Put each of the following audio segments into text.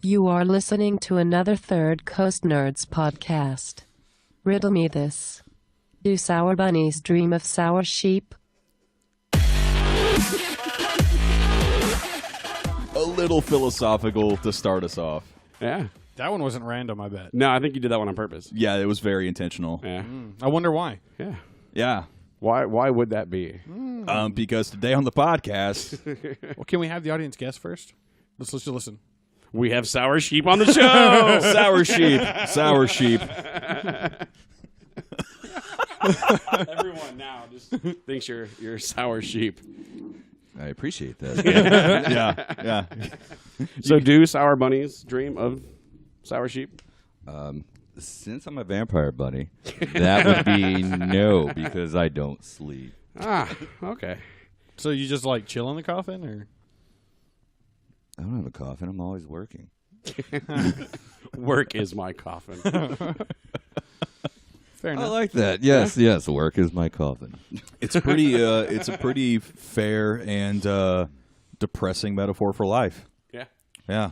You are listening to another Third Coast Nerds podcast. Riddle me this. Do sour bunnies dream of sour sheep? A little philosophical to start us off. Yeah. That one wasn't random, I bet. No, I think you did that one on purpose. Yeah, it was very intentional. Yeah. I wonder why. Yeah. Yeah. Why would that be? Because today on the podcast, Well, can we have the audience guess first? Let's just listen. We have sour sheep on the show. sour sheep. Everyone now just thinks you're a sour sheep. I appreciate that. Yeah. So do sour bunnies dream of sour sheep? Since I'm a vampire bunny, that would be no, because I don't sleep. Ah, okay. So you just like chill in the coffin, or? I don't have a coffin. I'm always working. Work is my coffin. Fair I enough. like that. Yes, yes. Work is my coffin. It's a pretty fair and depressing metaphor for life. Yeah. Yeah.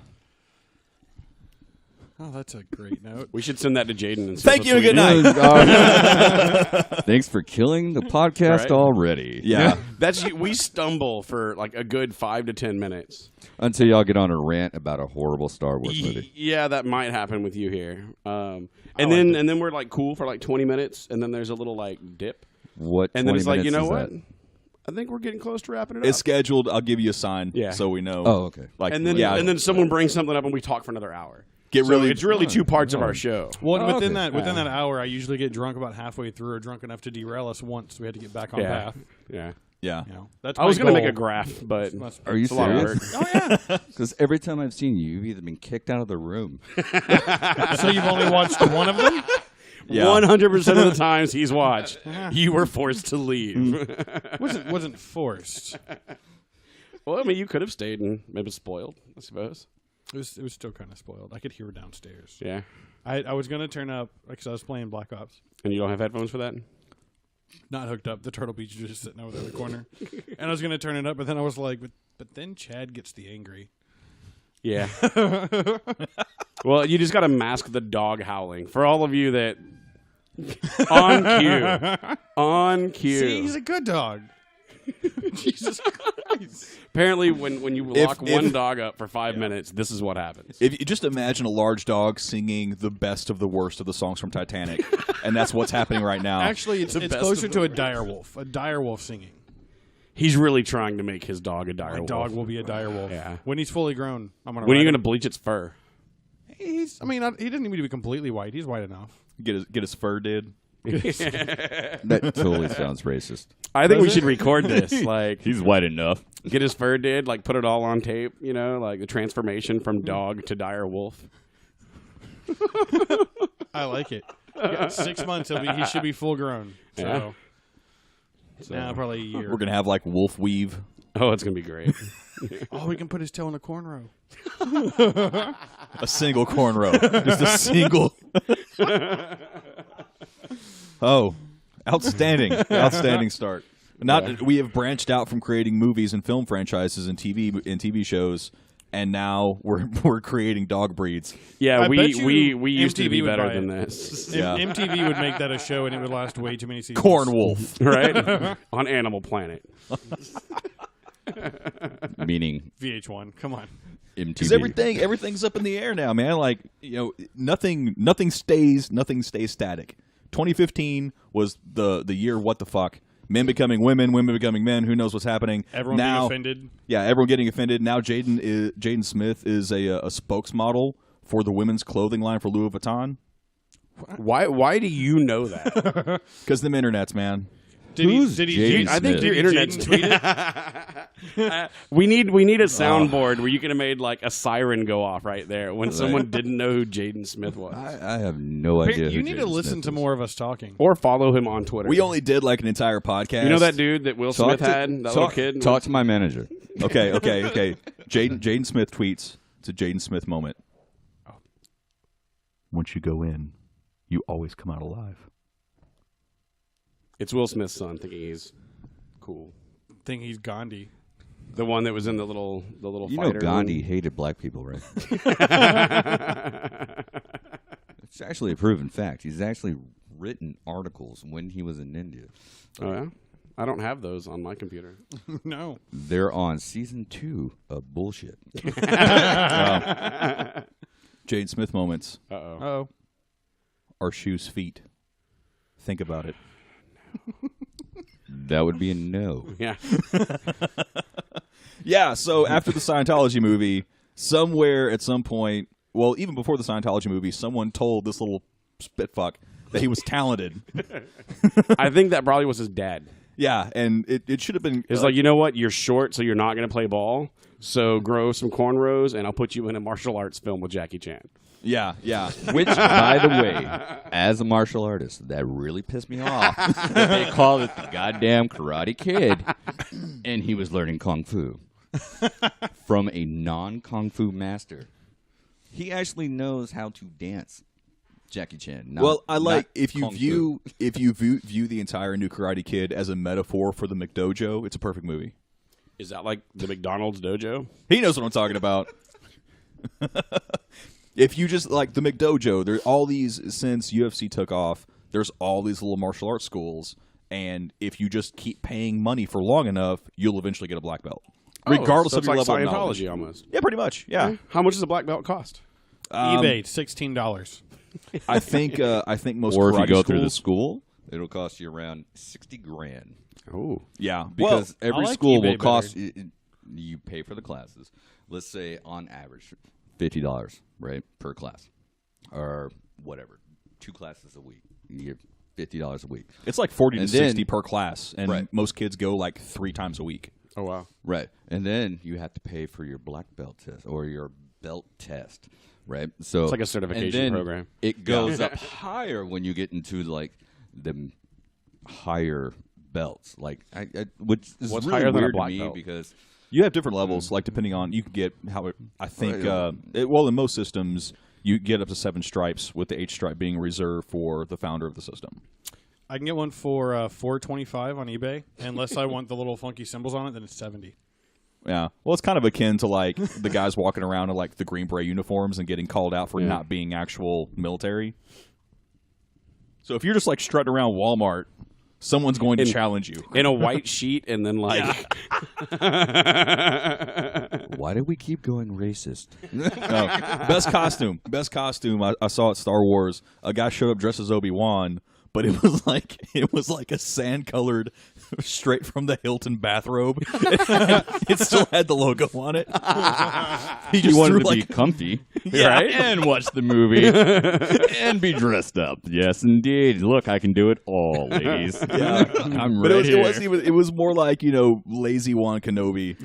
Oh, that's a great note. We should send that to Jaden. And see Thank what you and we good do. night. Thanks for killing the podcast Right? already. Yeah. We stumble for like a good 5 to 10 minutes. Until y'all get on a rant about a horrible Star Wars movie. Yeah, that might happen with you here. And then we're like cool for like 20 minutes, and then there's a little like dip, What? and then it's like, you know what? That? I think we're getting close to wrapping it It's up. scheduled. I'll give you a sign so we know. Oh, okay. Like, And then and then someone brings something up, and we talk for another hour. It's really two parts of our show. Well, within that hour, I usually get drunk about halfway through, or drunk enough to derail us once. We had to get back on path. Yeah. Yeah. You know, that's I was going to make a graph, but Are you it's a lot of work. serious? Oh yeah. Because every time I've seen you, you've either been kicked out of the room. So you've only watched one of them? Yeah. 100% of the times he's watched, you were forced to leave. wasn't forced. Well, I mean, you could have stayed and maybe spoiled, I suppose. It was still kind of spoiled. I could hear it downstairs. Yeah. I was going to turn up because I was playing Black Ops. And you don't have headphones for that? Not hooked up. The Turtle Beach was just sitting over there in the corner. And I was going to turn it up, but then I was like, but then Chad gets the angry. Yeah. Well, you just got to mask the dog howling. For all of you that... On cue. See, he's a good dog. Jesus Christ. Apparently, when you lock one dog up for 5 minutes, this is what happens. If you just imagine a large dog singing the best of the worst of the songs from Titanic, and that's what's happening right now. Actually, it's closer to a dire wolf. A dire wolf singing. He's really trying to make his dog a dire My wolf. dog will be a dire wolf. Yeah. When he's fully grown, I'm going to When are you going to bleach its fur? he doesn't need to be completely white. He's white enough. Get his fur did. That totally sounds racist. I think we should record this. Like, He's white enough. get his fur did, like put it all on tape, you know, like the transformation from dog to dire wolf. I like it. Yeah, 6 months, he should be full grown. So, probably a year. We're gonna have like wolf weave. Oh, it's going to be great. Oh, we can put his tail in a cornrow. A single cornrow. Just a single. Oh, outstanding start. We have branched out from creating movies and film franchises and TV shows, and now we're creating dog breeds. Yeah, I bet we you used to be MTV would better buy than it. this. Yeah. MTV would make that a show, and it would last way too many seasons. Corn wolf. Right? On Animal Planet. Meaning VH1. Come on. MTV. Because everything's up in the air now, man. Like, you know, nothing stays static. 2015 was the year what the fuck. Men becoming women becoming men. Who knows what's happening? Everyone now, being offended. Yeah, everyone getting offended. Now Jaden Smith is a spokesmodel for the women's clothing line for Louis Vuitton. Why do you know that? Because them internets, man. Did Who's he Jaden I think Smith? your internet's tweet it? we need a soundboard where you could have made like a siren go off right there when someone didn't know who Jaden Smith was. I have no idea. You who need to Jaden listen Smith to is. more of us talking. Or follow him on Twitter. We only did like an entire podcast. You know that dude that Will Smith Talk to- had? That little kid? Talk to my manager. Okay. Jaden Smith tweets. It's a Jaden Smith moment. Once you go in, you always come out alive. It's Will Smith's son thinking he's cool. Think he's Gandhi. The one that was in the little You fighter know Gandhi room. hated black people, right? It's actually a proven fact. He's actually written articles when he was in India. Oh yeah, I don't have those on my computer. No. They're on season 2 of Bullshit. Jade Smith moments. Uh-oh. Oh. Are shoes feet? Think about it. That would be a no. Yeah. Yeah, so after the Scientology movie, somewhere at some point, well, even before the Scientology movie, someone told this little spitfuck that he was talented. I think that probably was his dad. Yeah, and it should have been... It's like, you know what? You're short, so you're not going to play ball. So grow some cornrows, and I'll put you in a martial arts film with Jackie Chan. Yeah, yeah. Which, by the way, as a martial artist, that really pissed me off. That they called it the goddamn Karate Kid, and he was learning Kung Fu from a non-Kung Fu master. He actually knows how to dance, Jackie Chan. Well, I like not if you Kung view Fu. if you view the entire new Karate Kid as a metaphor for the McDojo, it's a perfect movie. Is that like the McDonald's dojo? He knows what I'm talking about. If you just like the McDojo, there all these since UFC took off. There's all these little martial arts schools, and if you just keep paying money for long enough, you'll eventually get a black belt, regardless so of it's your like level of knowledge. Scientology almost. Yeah, pretty much. Yeah, How much does a black belt cost? eBay, $16. I think most Or if you karate go through the schools- school, it'll cost you around $60,000. Oh, Yeah, Because I every like school eBay will cost you pay for the classes. Let's say on average $50, right, per class, or whatever, 2 classes a week. You get $50 a week, it's like 40 to And 60 then- per class, and Right. most kids go like 3 times a week. oh wow. right? And then you have to pay for your black belt test or your belt test, right? So It's like a certification and then program. It goes up higher when you get into like the higher belts, like which is What's really higher than a weird black to me belt? because. You have different levels, like depending on you can get how it, I think. Well, in most systems, you get up to 7 stripes, with the 8th stripe being reserved for the founder of the system. I can get one for $4.25 on eBay. Unless I want the little funky symbols on it, then it's $70. Yeah, well, it's kind of akin to like the guys walking around in like the Green Beret uniforms and getting called out for not being actual military. So if you're just like strutting around Walmart, someone's going to challenge you. In a white sheet, and then like, Why do we keep going racist? Best costume. I saw at Star Wars. A guy showed up dressed as Obi-Wan, but it was like a sand-colored, straight from the Hilton bathrobe. It still had the logo on it. He just wanted threw to like be comfy, Yeah. right? And watch the movie and be dressed up. Yes, indeed. Look, I can do it all, ladies. Yeah. I'm But right it was more like, lazy Wan Kenobi.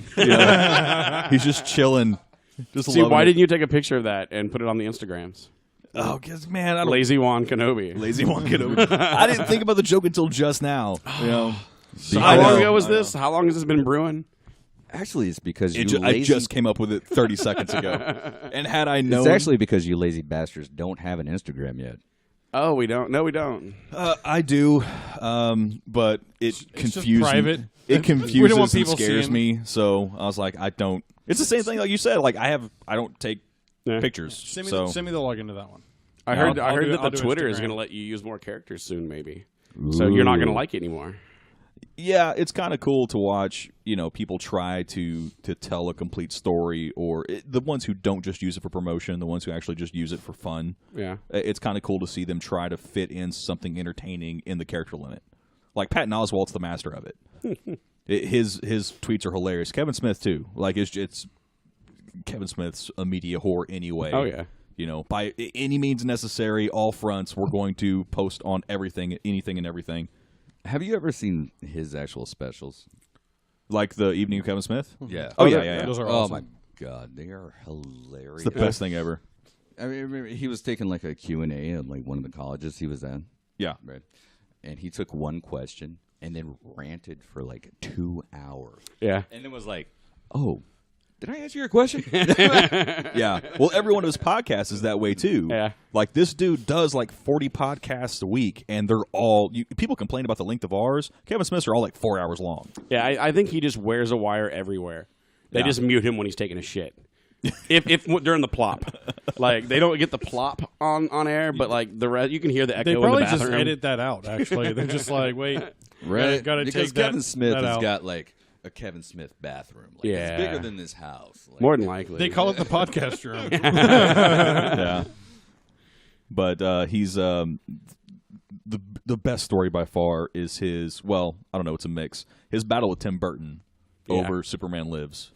He's just chilling. Just see, loving why it. didn't you take a picture of that and put it on the Instagrams? Oh, because man, I don't Lazy Juan Kenobi. lazy Wan Kenobi. I didn't think about the joke until just now. So I how long know, ago was I know. this? How long has this been brewing? Actually, it's because I lazy. just came up with it 30 seconds ago. And had I known, It's actually because you lazy bastards don't have an Instagram yet. Oh, we don't. No, we don't. I do, but it just confuses private. It We don't confuses want and people scares seeing. me. So I was like, I don't. It's the same thing like you said. Like I don't take Yeah. pictures. Send me, so send me the login to that one. I Yeah, heard. I'll I heard do- that I'll the do Twitter is Instagram. going to let you use more characters soon, maybe. So you're not going to like it anymore. yeah, it's kind of cool to watch. People try to tell a complete story, or the ones who don't just use it for promotion, the ones who actually just use it for fun. Yeah. It's kind of cool to see them try to fit in something entertaining in the character limit. Like Patton Oswalt's the master of it. His tweets are hilarious. Kevin Smith too. Like it's Kevin Smith's a media whore anyway. Oh yeah. By any means necessary, all fronts, we're going to post on everything, anything and everything. Have you ever seen his actual specials? Like the Evening of Kevin Smith? Yeah. Oh, yeah. Those are Oh awesome. my god, they are hilarious. It's the best thing ever. I mean, he was taking like a Q&A at like one of the colleges he was at, Yeah. right? And he took one question and then ranted for like 2 hours, Yeah. and then was like, "Oh, did I answer your question?" Yeah. Well, every one of his podcasts is that way too. Yeah. Like this dude does like 40 podcasts a week, and they're all people complain about the length of ours. Kevin Smith's are all like 4 hours long. Yeah. I think he just wears a wire everywhere. They just mute him when he's taking a shit. if during the plop, like they don't get the plop on air, but like the rest, you can hear the echo They in probably the bathroom. just edit that out. Actually, they're just like, wait, Right? gotta Because take that, Kevin Smith that has out. got like a Kevin Smith bathroom. Like, Yeah. it's bigger than this house. Like, More than likely, They call it the podcast room. Yeah. But he's the best story by far is his. Well, I don't know. It's a mix. His battle with Tim Burton over Superman Lives,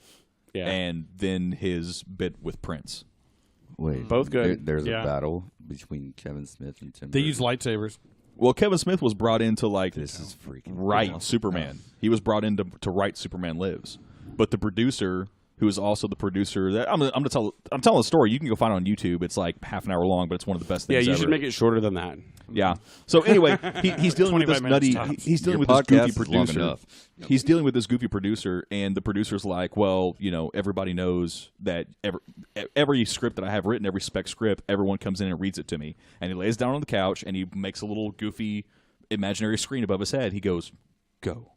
and then his bit with Prince. Wait, Both good. There's Yeah. a battle between Kevin Smith and Tim. They Burton. use lightsabers. Well, Kevin Smith was brought in to like This is freaking write awesome. Superman. He was brought in to write Superman Lives, but the producer, who is also the producer that I'm telling a story. You can go find it on YouTube. It's like half an hour long, but it's one of the best Yeah, things. you ever. should make it shorter than that. Yeah. So anyway, he's dealing with this 25 minutes nutty. tops. He's dealing Your with this podcast goofy is long producer. enough. He's dealing with this goofy producer, and the producer's like, "Well, everybody knows that every script that I have written, every spec script, everyone comes in and reads it to me." And he lays down on the couch and he makes a little goofy imaginary screen above his head. He goes, "Go."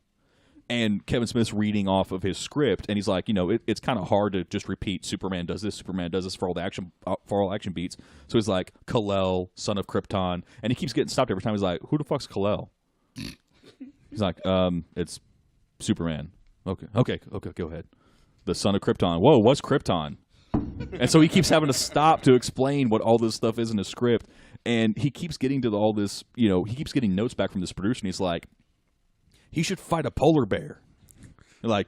And Kevin Smith's reading off of his script, and he's like, it's kind of hard to just repeat Superman does this for all action beats. So he's like, Kal-El, son of Krypton, and he keeps getting stopped every time. He's like, who the fuck's Kal-El? He's like, it's Superman. Okay, go ahead. The son of Krypton. Whoa, what's Krypton? And so he keeps having to stop to explain what all this stuff is in his script, and he keeps getting to all this. He keeps getting notes back from this producer, and he's like, he should fight a polar bear. You're like,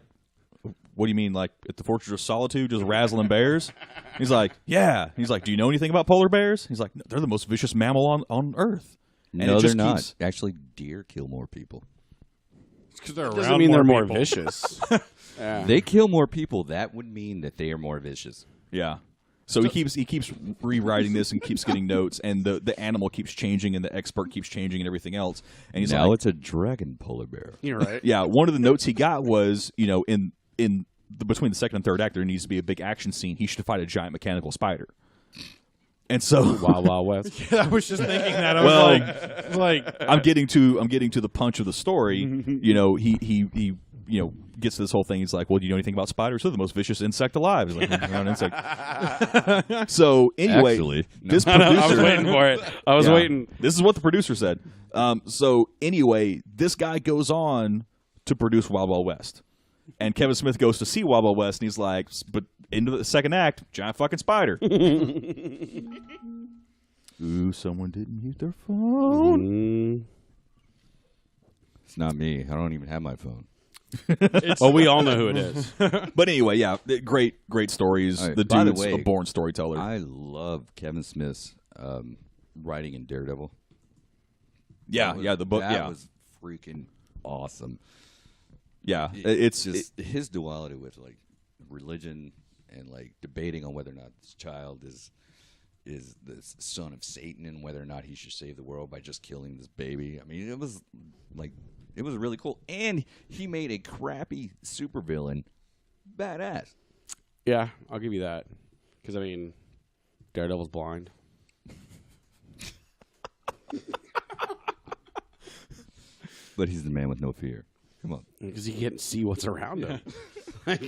what do you mean, like at the Fortress of Solitude, just razzling bears? He's like, yeah. He's like, do you know anything about polar bears? He's like, they're the most vicious mammal on Earth. And No, it they're just not. keeps- Actually, deer kill more people. It's because they're around. Doesn't mean they're more people. vicious. Yeah. They kill more people. That would mean that they are more vicious. Yeah. So he keeps rewriting this and keeps getting notes, and the animal keeps changing, and the expert keeps changing, and everything else. And he's Now like, it's a dragon polar bear. You're right. yeah. One of the notes he got was, in between the second and third act, there needs to be a big action scene. He should fight a giant mechanical spider. And so, Wild Wild West. Yeah, I was just thinking that. I Well, was like, I'm getting to the punch of the story. He gets to this whole thing. He's like, well, do you know anything about spiders? They're the most vicious insect alive. He's like, "I'm an insect." So anyway, Actually, no. this I producer, was waiting for it. I was Yeah. waiting. This is what the producer said. So anyway, this guy goes on to produce Wild Wild West, and Kevin Smith goes to see Wild Wild West, and he's like, but into the second act, giant fucking spider. Ooh, someone didn't mute their phone. It's not me. I don't even have my phone. Oh, we all know who it is. But anyway, yeah, great stories. All right, The by the dude's way, a born storyteller. I love Kevin Smith's writing in Daredevil. The book. That was freaking awesome. It's Just his duality with like religion and like debating on whether or not this child is the son of Satan and whether or not he should save the world by just killing this baby. I mean, it was really cool. And he made a crappy supervillain badass. Yeah, I'll give you that. Because, Daredevil's blind. But he's the man with no fear. Come on. Because he can't see what's around him.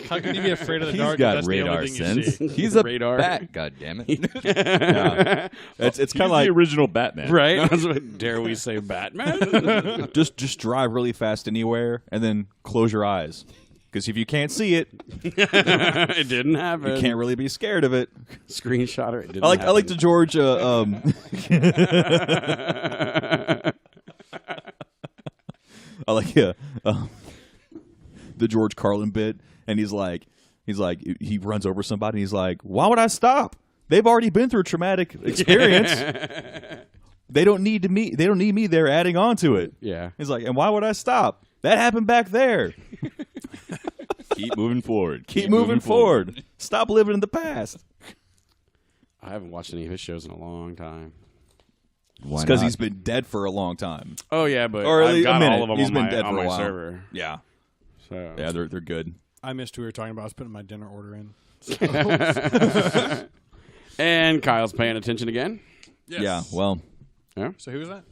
how can you be afraid of the He's dark? if got that's the radar only thing you sense. see? He's a Radar. bat, goddammit. it's kind of like the original Batman. Right? That's what, dare we say Batman? just drive really fast anywhere and then close your eyes, because if you can't see it, It didn't happen. you can't really be scared of it. Screenshot it. It didn't I like the George. I like the George Carlin bit, and he's like he runs over somebody, and he's like, why would I stop? They've already been through a traumatic experience. They don't need me. They don't need me there adding on to it. Yeah. He's like, and why would I stop? That happened back there. Keep moving forward. Keep moving forward. Stop living in the past. I haven't watched any of his shows in a long time. Why Because not? he's been dead for a long time. Oh, yeah, but Or at I've least got a minute. all of them He's on been my, dead on for a my while. server. Yeah. So. Yeah, they're good. I missed who we were talking about. I was putting my dinner order in. And Kyle's paying attention again. Yes. Yeah, well, So who was that?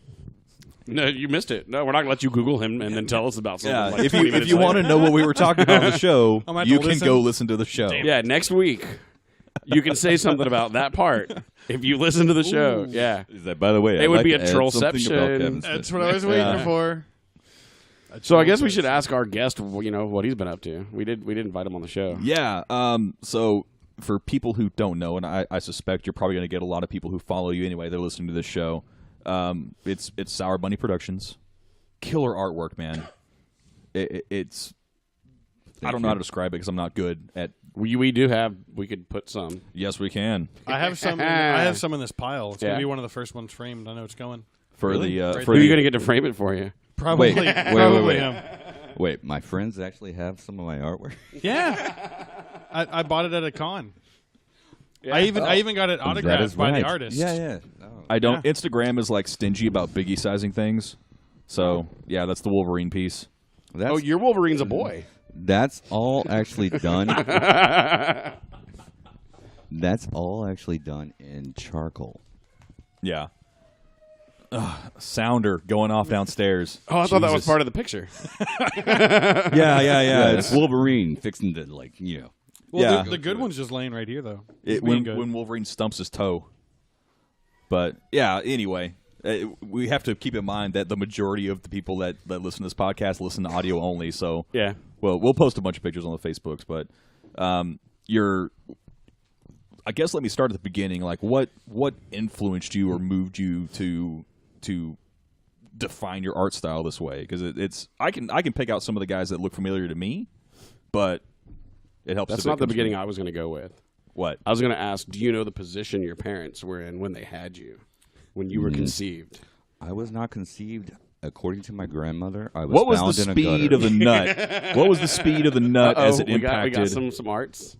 No, you missed it. No, we're not going to let you Google him and then tell us about something. Yeah, like if 20 you minutes want to know what we were talking about on the show, I'm gonna have you to can listen? go listen to the show. Yeah, next week you can say something about that part if you listen to the show. Yeah. Is that, by the way, It I'd would like be to a add something about trollception. Kevin's That's thing. what I was waiting for. So I guess we should ask our guest, what he's been up to. We did invite him on the show. Yeah. So for people who don't know, and I suspect you're probably going to get a lot of people who follow you anyway. They're listening to this show. It's Sourbunny Productions. Killer artwork, man. It's. I don't know how to describe it because I'm not good at. We do have. We could put some. Yes, we can I have some. I have some in this pile. It's Yeah. gonna be one of the first ones framed. I know it's going. for the Right for Who are you the. going to get to frame it for you? Probably. Wait. Probably him. Wait, my friends actually have some of my artwork? Yeah. I bought it at a con. Yeah. I even got it That autographed is by right. the artist. Yeah. I don't. Instagram is like stingy about biggie sizing things. So yeah, that's the Wolverine piece. That's, Oh, your Wolverine's a boy. that's all actually done. That's all actually done in charcoal. Yeah. Sounder going off downstairs. Oh, I thought that was Jesus. part of the picture. Yeah. It's Wolverine fixing to, Well, Yeah. the good one's just laying right here, though. It, Being when, good. when Wolverine stumps his toe. But yeah, anyway, we have to keep in mind that the majority of the people that listen to this podcast listen to audio only. So Yeah. well, we'll post a bunch of pictures on the Facebooks, but I guess let me start at the beginning. Like, what influenced you or moved you to define your art style this way? Because it's I can pick out some of the guys that look familiar to me, but it helps. That's if it not the comes beginning from- I was going to go with. What? I was going to ask, do you know the position your parents were in when they had you, when you were conceived? I was not conceived. According to my grandmother, I was What was found the in a speed gutter. of the nut? What was the speed of the nut as it we impacted? got some arts.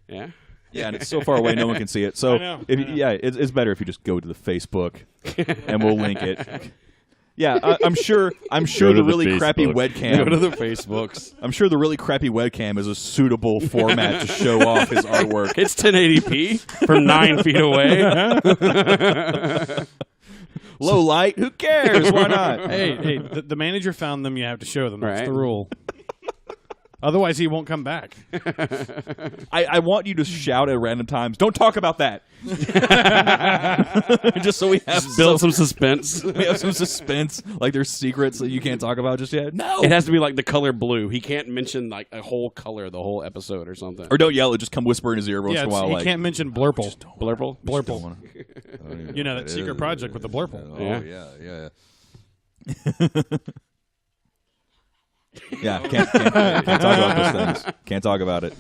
Yeah. Yeah, and it's so far away, no one can see it. So, I know. it's better if you just go to the Facebook, and we'll link it. Yeah, I'm sure Go the to the really crappy Facebook. webcam. Go to the Facebooks. I'm sure the really crappy webcam is a suitable format to show off his artwork. It's 1080p from 9 feet away. Low light, who cares? Why not? Hey, the manager found them. You have to show them. That's Right. the rule. Otherwise, he won't come back. I want you to shout at random times. Don't talk about that. Just so we have Build some suspense. we have some suspense. Like there's secrets that you can't talk about just yet. No. It has to be like the color blue. He can't mention like a whole color the whole episode or something. Or don't yell it. Just come whisper in his ear once Yeah, in a while. he Like, can't mention Blurple. Blurple? Blurple. I don't even You know what that secret is. project with the Blurple. Oh, Yeah. yeah. yeah, can't talk about those things. Can't talk about it.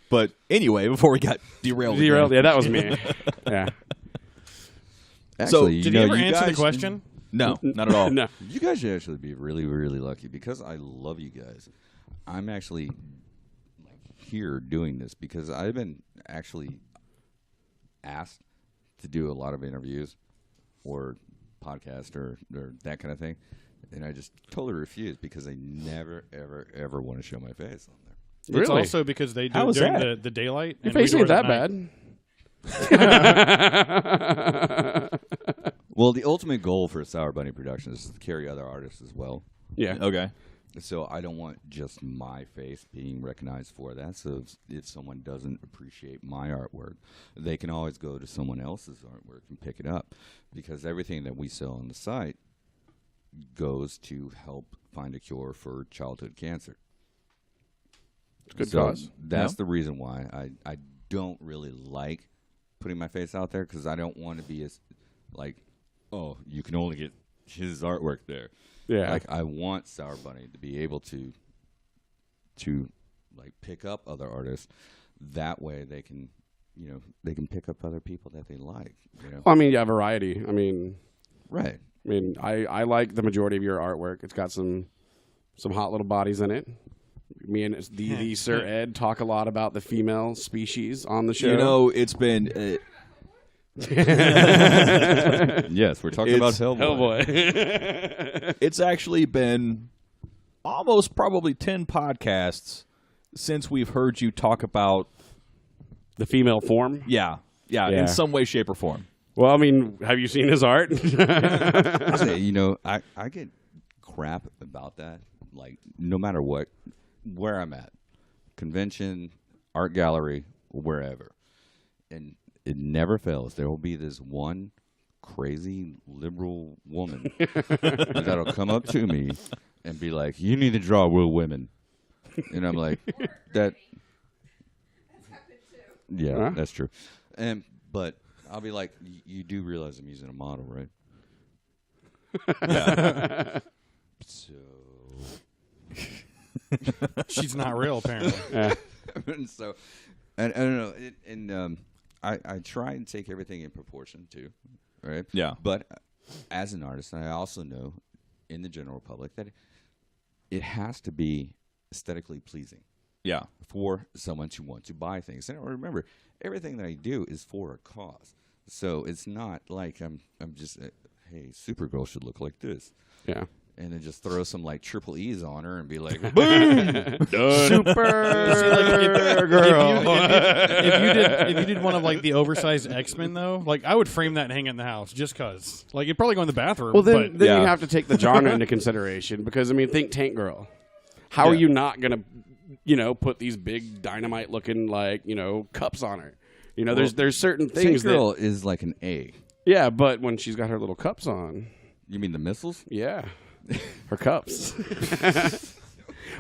But anyway, before we got derailed, Derailed. again. Yeah, that was me. Yeah. Actually, Did you he know, ever answer the guys- question? No, not at all. No. You guys should actually be really, really lucky because I love you guys. I'm actually here doing this because I've been actually asked to do a lot of interviews or podcast or that kind of thing, and I just totally refuse because I never, ever, ever want to show my face on there. It's Really? also because they do How it is during that? the daylight. Your and we face do ain't it at that night. bad. Well, the ultimate goal for Sourbunny Productions is to carry other artists as well. Yeah. Okay. So I don't want just my face being recognized for that. So if someone doesn't appreciate my artwork, they can always go to someone else's artwork and pick it up, because everything that we sell on the site goes to help find a cure for childhood cancer. It's a good So cause. that's the reason why I don't really like putting my face out there, because I don't want to be as like, oh, you can only get his artwork there. Yeah. Like, I want Sourbunny to be able to like pick up other artists. That way they can, they can pick up other people that they like. Well, I mean, yeah, variety. I mean, Right. I like the majority of your artwork. It's got some hot little bodies in it. Me and the Sir Ed talk a lot about the female species on the show. It's been Yes, we're talking about It's- Hellboy. Hellboy. it's actually been almost probably 10 podcasts since we've heard you talk about The female form. yeah, in some way, shape, or form. Well, I mean, have you seen his art? I say, you know, I get crap about that. Like, no matter what, where I'm at, convention, art gallery, wherever, and it never fails. There will be this one crazy liberal woman that'll come up to me and be like, "You need to draw real women," and I'm like, "That." Yeah, Huh? that's true. But I'll be like, "You do realize I'm using a model, right?" Yeah. So. She's not real, apparently. And so, and I don't know, I try and take everything in proportion too, right? Yeah. But as an artist, I also know in the general public that it has to be aesthetically pleasing. Yeah. For someone to want to buy things. And remember, everything that I do is for a cause. So it's not like I'm just, hey, Supergirl should look like this. Yeah. And then just throw some like triple E's on her and be like, boom, Done. If you did one of like the oversized X-Men though, like I would frame that and hang it in the house just cause. Like it'd probably go in the bathroom. Well, then Yeah. you have to take the genre into consideration because, I mean, think Tank Girl. How are Yeah. you not going to, you know, put these big dynamite-looking, like, you know, cups on her? You know, there's certain things Tank Girl is like an A. Yeah, but when she's got her little cups on, You mean the missiles? yeah, her cups.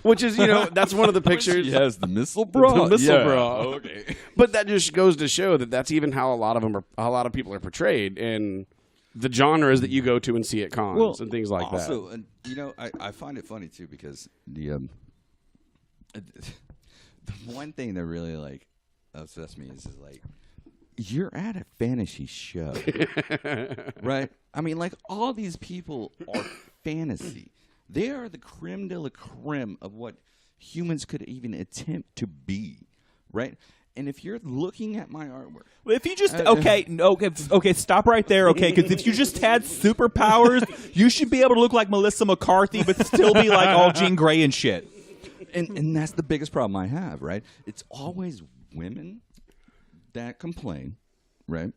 Which is, you know, that's one of the pictures. She has the missile bra. The missile Yeah. bra. Okay. But that just goes to show that that's even how a lot of people are portrayed in the genres that you go to and see at cons and things like also, that. and you know, I find it funny too because the one thing that really like obsessed me is like, you're at a fantasy show, right? I mean, like all these people are fantasy. They are the creme de la creme of what humans could even attempt to be, right? And if you're looking at my artwork, Well, if you just okay, stop right there, okay? Because if you just had superpowers, you should be able to look like Melissa McCarthy, but still be like all Jean Grey and shit. and that's the biggest problem I have, right? It's always women that complain, right?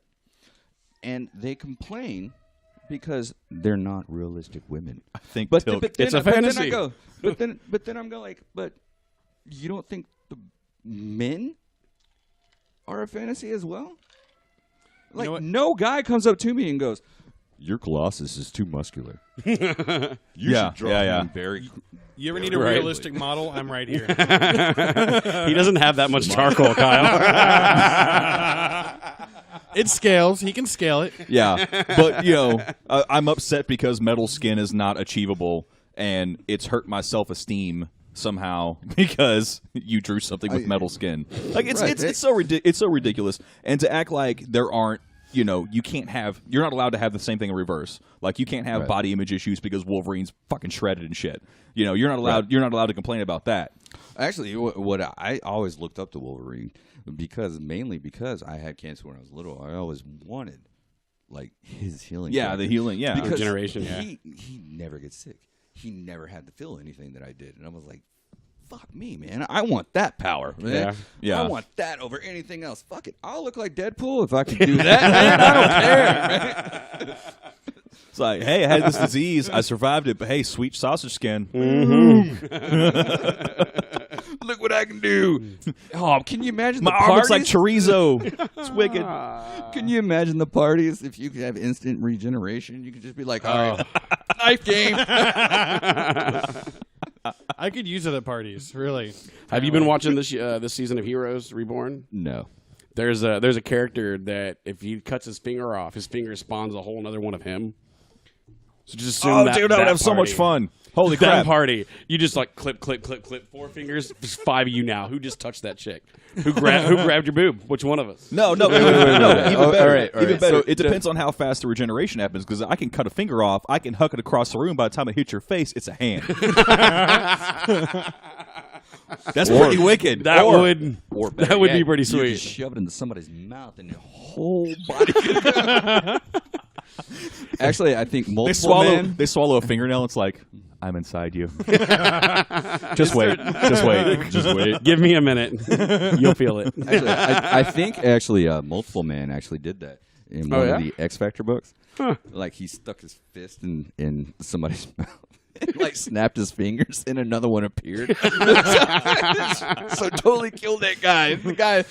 And they complain because they're not realistic women. I think, But Tilk, then, It's a but then fantasy. I go, but then I'm going like, but you don't think the men are a fantasy as well? Like, know what? no guy comes up to me and goes, "Your Colossus is too muscular. You Yeah, should draw yeah, him very." You ever need a Right. realistic model? I'm right here. He doesn't have that much charcoal, Kyle. It scales. He can scale it. Yeah, but you know, I'm upset because metal skin is not achievable, and it's hurt my self-esteem somehow because you drew something with metal skin. Like it's Right. it's so ridiculous, and to act like there aren't. You know, you're not allowed to have the same thing in reverse. Like, you can't have Right. body image issues because Wolverine's fucking shredded and shit. You know, you're not allowed to complain about that. Actually, what I always looked up to Wolverine mainly because I had cancer when I was little. I always wanted like his healing. Yeah, factor. the healing, yeah. Because Regeneration, yeah. He never gets sick. He never had to feel anything that I did, and I was like, "Fuck me, man! I want that power, man. Yeah. Yeah. I want that over anything else. Fuck it, I'll look like Deadpool if I can do that, man. I don't care, man." It's like, hey, I had this disease. I survived it, but hey, sweet sausage skin. Look what I can do. Oh, can you imagine My the arm parties? looks like chorizo. It's wicked. Can you imagine the parties if you could have instant regeneration? You could just be like, all right, knife game. I could use it at parties. Really. Have you been watching this season of Heroes Reborn? No. There's a character that if he cuts his finger off, his finger spawns a whole another one of him. So just assume Oh, that, dude, that would have so much party- fun. Holy That crap. party, you just like clip, 4 fingers. There's 5 of you now. Who just touched that chick? Who grabbed your boob? Which one of us? No, no, no, even Oh, better. all right, all Even right. better. So it depends on how fast the regeneration happens, because I can cut a finger off, I can huck it across the room. By the time it hits your face, it's a hand. That's pretty wicked. That Or would better be yet, pretty you sweet. just shove it into somebody's mouth and your whole body. Actually, I think multiple men. They swallow a fingernail. It's like, I'm inside you. Just wait. Just wait. Just wait. Give me a minute. You'll feel it. Actually, I think multiple man actually did that. in one yeah? of the X Factor books. Huh. Like he stuck his fist in somebody's mouth. And, like snapped his fingers, and another one appeared. So totally killed that guy. The guy,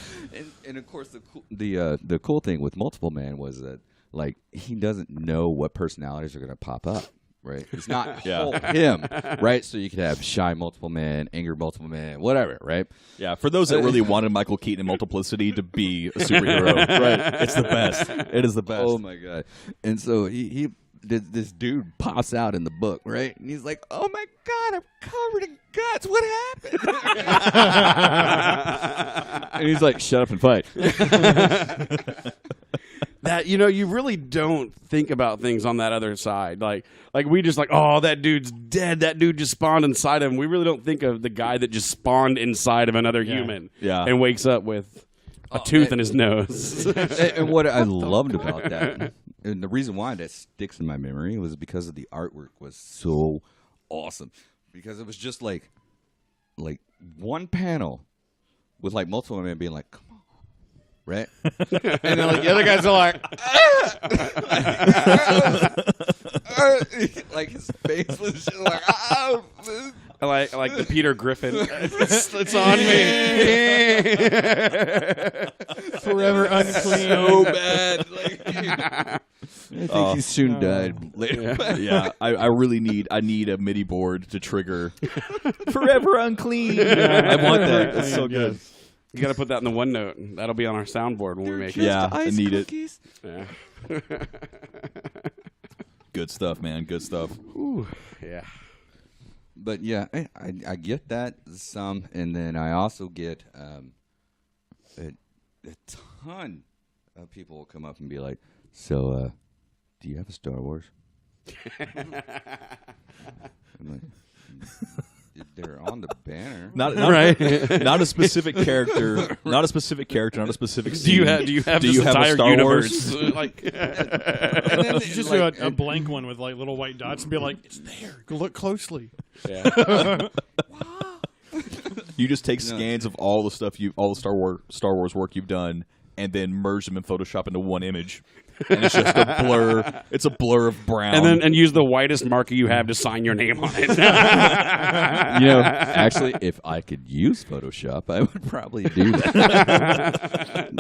and of course the cool thing with Multiple Man was that like he doesn't know what personalities are going to pop up. Right, it's not him. Right, so you could have shy Multiple Man, angry Multiple Man, whatever. Right. Yeah, for those that really wanted Michael Keaton in Multiplicity to be a superhero, right? It's the best. It is the best. Oh my god! And so he this dude pops out in the book, right? And he's like, "Oh my god, I'm covered in guts. What happened?" And he's like, "Shut up and fight." That you really don't think about things on that other side. Like we just like, oh, that dude's dead. That dude just spawned inside of him. We really don't think of the guy that just spawned inside of another human. Yeah. And wakes up with a tooth in his nose. And what I loved about that, and the reason why that sticks in my memory was because of the artwork was so awesome. Because it was just like one panel with like Multiple Men being like, "Come on." Right? And then like the other guys are like, like his face was just like, like the Peter Griffin. It's on me. Forever unclean. so bad. Like, I think he soon died later. Yeah, I really need a MIDI board to trigger forever unclean. I want that. That's so good. You got to put that in the OneNote. That'll be on our soundboard when we make it. Yeah, I need cookies. Yeah. Good stuff, man. Good stuff. Ooh, yeah. But yeah, I get that some, and then I also get a ton of people will come up and be like, "So, do you have a Star Wars?" I'm like, they're on the banner. Not Right. Not a specific character. Not a specific character. Not a specific scene. Do you have this entire a Star universe? Wars? Like, You just do a blank one with like little white dots and be like, "It's there. Look closely." yeah. You just take scans of all the stuff all the Star Wars work you've done, and then merge them in Photoshop into one image, and it's just a blur. It's a blur of brown. And use the whitest marker you have to sign your name on it. Actually, if I could use Photoshop, I would probably do that.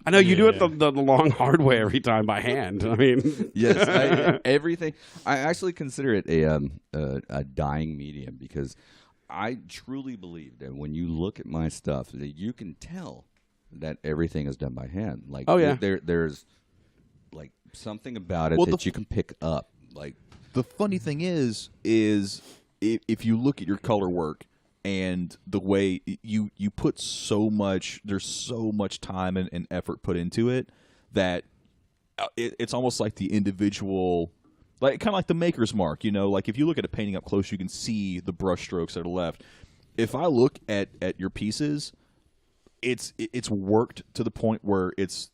I know you do it the long, hard way every time by hand. I mean, Yes, everything. I actually consider it a dying medium because I truly believe that when you look at my stuff, that you can tell that everything is done by hand. Like, oh yeah, there's like something about it that you can pick up. Like, the funny thing is if you look at your color work and the way you put there's so much time and effort put into it that it's almost like the individual, like kind of like the maker's mark, like if you look at a painting up close, you can see the brush strokes that are left. If I look at your pieces, it's worked to the point where it's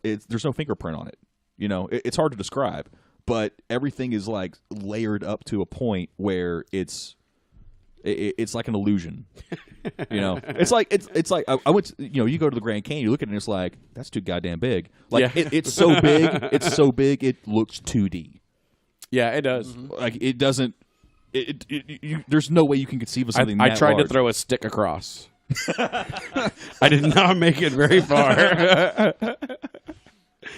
there's no fingerprint on it. It's hard to describe, but everything is like layered up to a point where it's like an illusion. It's like I went to, you go to the Grand Canyon, you look at it and it's like, that's too goddamn big. Like it's so big, it looks 2D. Yeah, it does. Like it doesn't. There's no way you can conceive of something. I tried large. to throw a stick across. I did not make it very far.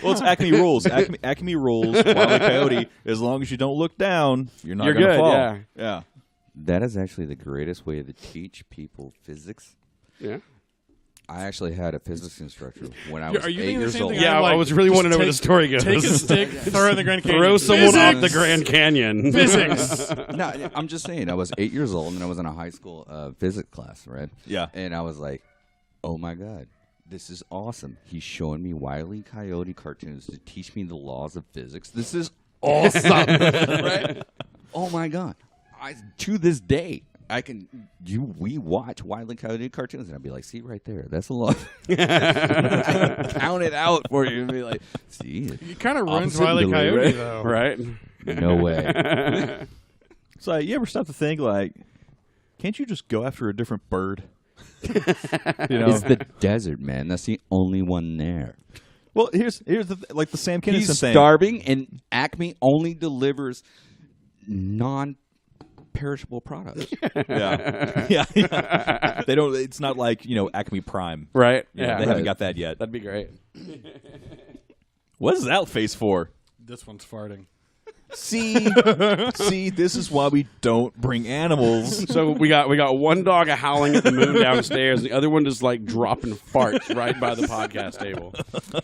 Well, it's Acme rules. Acme rules. Wile E. Coyote. As long as you don't look down, you're not going to good, fall. yeah. that is actually the greatest way to teach people physics. Yeah. I actually had a physics instructor when I was Are you 8 thinking the years same old. thing? Yeah, Like, I was really just wanting to know where the story goes. Take a stick, throw it in the Grand Canyon. Throw someone off the Physics! Grand Canyon. Physics. No, I'm just saying. I was 8 years old and I was in a high school physics class, right? Yeah. And I was like, "Oh my god, this is awesome! He's showing me Wile E. Coyote cartoons to teach me the laws of physics. This is awesome, right? Oh my god! To this day, we watch Wile E. Coyote cartoons, and I'd be like, "See right there, that's a lot." I can count it out for you and be like, "See, It kind of runs Opposite Wile E. delay, Coyote, right? though. Right? no way." So you ever stop to think like, can't you just go after a different bird? It's the desert, man. That's the only one there. Well, here's like the Sam Kinison He's thing. starving, and Acme only delivers non-perishable products. yeah. They don't. It's not like Acme Prime. Right? You know, Yeah. they haven't got that yet. That'd be great. What is that face for? This one's farting. See, this is why we don't bring animals. So we got one dog howling at the moon downstairs, the other one just like dropping farts right by the podcast table.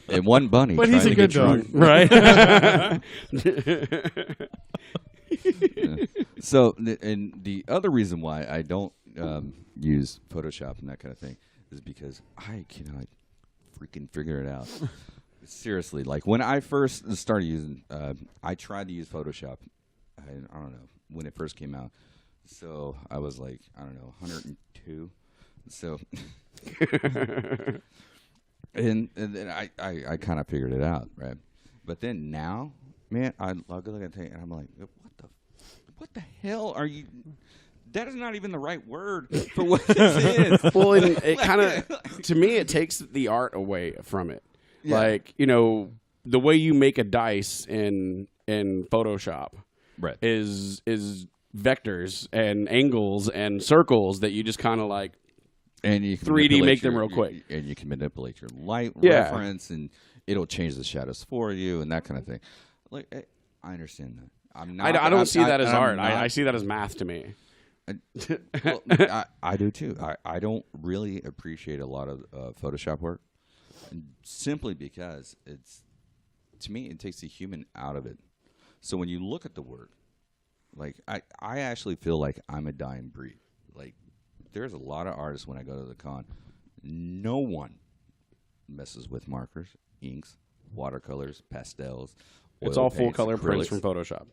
And one bunny. But he's trying a to good get drunk. dog. Right? So, and the other reason why I don't use Photoshop and that kind of thing is because I cannot freaking figure it out. Seriously, like when I first started using, I tried to use Photoshop. I don't know when it first came out. So I was like, I don't know, 102. So, and then I kind of figured it out, right? But then now, man, I'll go look at it and I'm like, what the hell are you? That is not even the right word for what this is. Well, and it kind of, to me, it takes the art away from it. Yeah. Like, the way you make a dice in Photoshop Right. is vectors and angles and circles that you just kind of like And you can 3D manipulate make them real quick. and you can manipulate your light Yeah. reference, and it'll change the shadows for you and that kind of thing. Like, I understand that. I'm not. I don't see that as I'm art. not- I see that as math to me. well, I do too. I don't really appreciate a lot of Photoshop work, simply because to me it takes the human out of it. So when you look at the work, like I actually feel like I'm a dying breed. Like there's a lot of artists when I go to the con, no one messes with markers, inks, watercolors, pastels. It's oil all full paints, color prints acrylics. from Photoshop.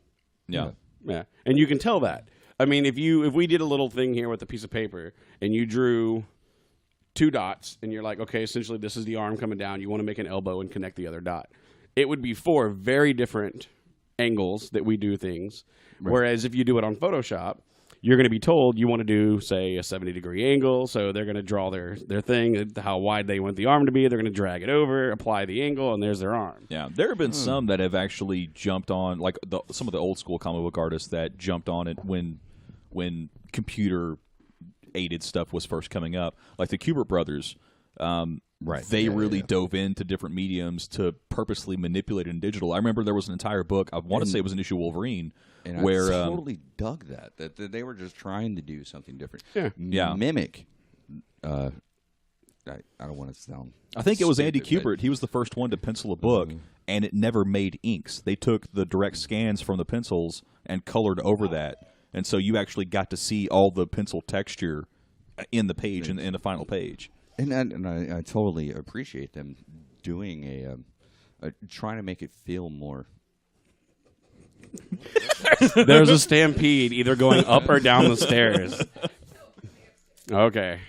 Yeah. Yeah, and you can tell that. I mean, if we did a little thing here with a piece of paper and you drew 2 dots and you're like, okay, essentially this is the arm coming down. You want to make an elbow and connect the other dot. It would be 4 very different angles that we do things. Right. Whereas if you do it on Photoshop, you're going to be told you want to do, say, a 70-degree angle. So they're going to draw their thing, how wide they want the arm to be. They're going to drag it over, apply the angle, and there's their arm. Yeah, there have been some that have actually jumped on, like some of the old school comic book artists that jumped on it when computer aided stuff was first coming up, like the Kubert brothers. Right. They really dove into different mediums to purposely manipulate it in digital. I remember there was an entire book. I want to say it was an issue of Wolverine. And where I totally dug that they were just trying to do something different. Yeah. Mimic. I don't want to sound. I think it was Andy stupid, Kubert. He was the first one to pencil a book, and it never made inks. They took the direct scans from the pencils and colored over that, and so you actually got to see all the pencil texture in the page, in the final page. And I totally appreciate them doing trying to make it feel more. There's a stampede either going up or down the stairs. Okay.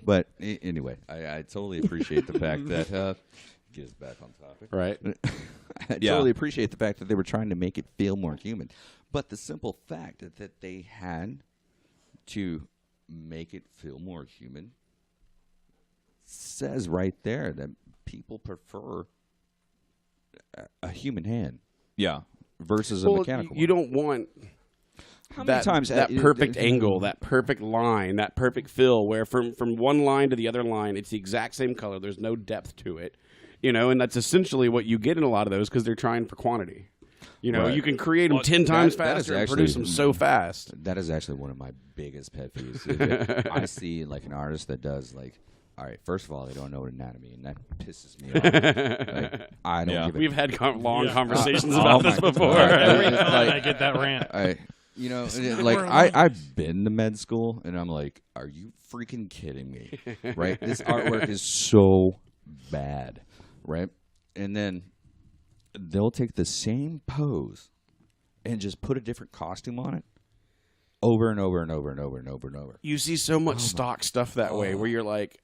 But anyway, I totally appreciate the fact that get us back on topic. Right. I totally appreciate the fact that they were trying to make it feel more human. But the simple fact that they had to make it feel more human says right there that people prefer a human hand. Yeah. Versus a mechanical You one. don't want How that, many times that perfect angle, that perfect line, that perfect fill, where from one line to the other line, it's the exact same color. There's no depth to it, and that's essentially what you get in a lot of those because they're trying for quantity. Right. You can create them 10 times that is faster and actually- produce them so fast. That is actually one of my biggest pet peeves. I see like an artist that does like, all right, first of all, they don't know anatomy, and that pisses me off. Like, I don't give a We've had long Yeah. conversations Oh about my this before. God. Every Like- time I get that rant. I've been to med school, and I'm like, are you freaking kidding me? Right? This artwork is so bad, right? And then they'll take the same pose and just put a different costume on it over and over and over and over and over and over. You see so much stock stuff that way, where you're like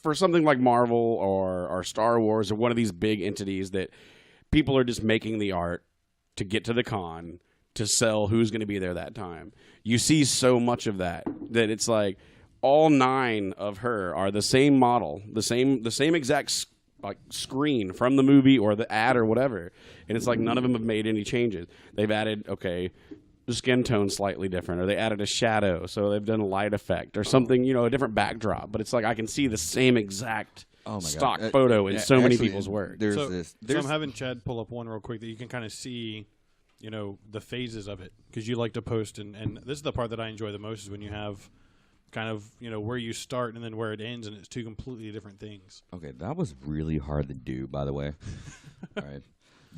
for something like Marvel or Star Wars or one of these big entities that people are just making the art to get to the con to sell who's going to be there that time. You see so much of that it's like, all 9 of her are the same model, the same exact like screen from the movie or the ad or whatever, and it's like none of them have made any changes. They've added the skin tone slightly different, or they added a shadow, so they've done a light effect or something, a different backdrop. But it's like I can see the same exact stock photo in so many people's work. So I'm having Chad pull up one real quick that you can kind of see, the phases of it, because you like to post, and this is the part that I enjoy the most, is when you have kind of, where you start and then where it ends, and it's 2 completely different things. Okay, that was really hard to do, by the way. All right.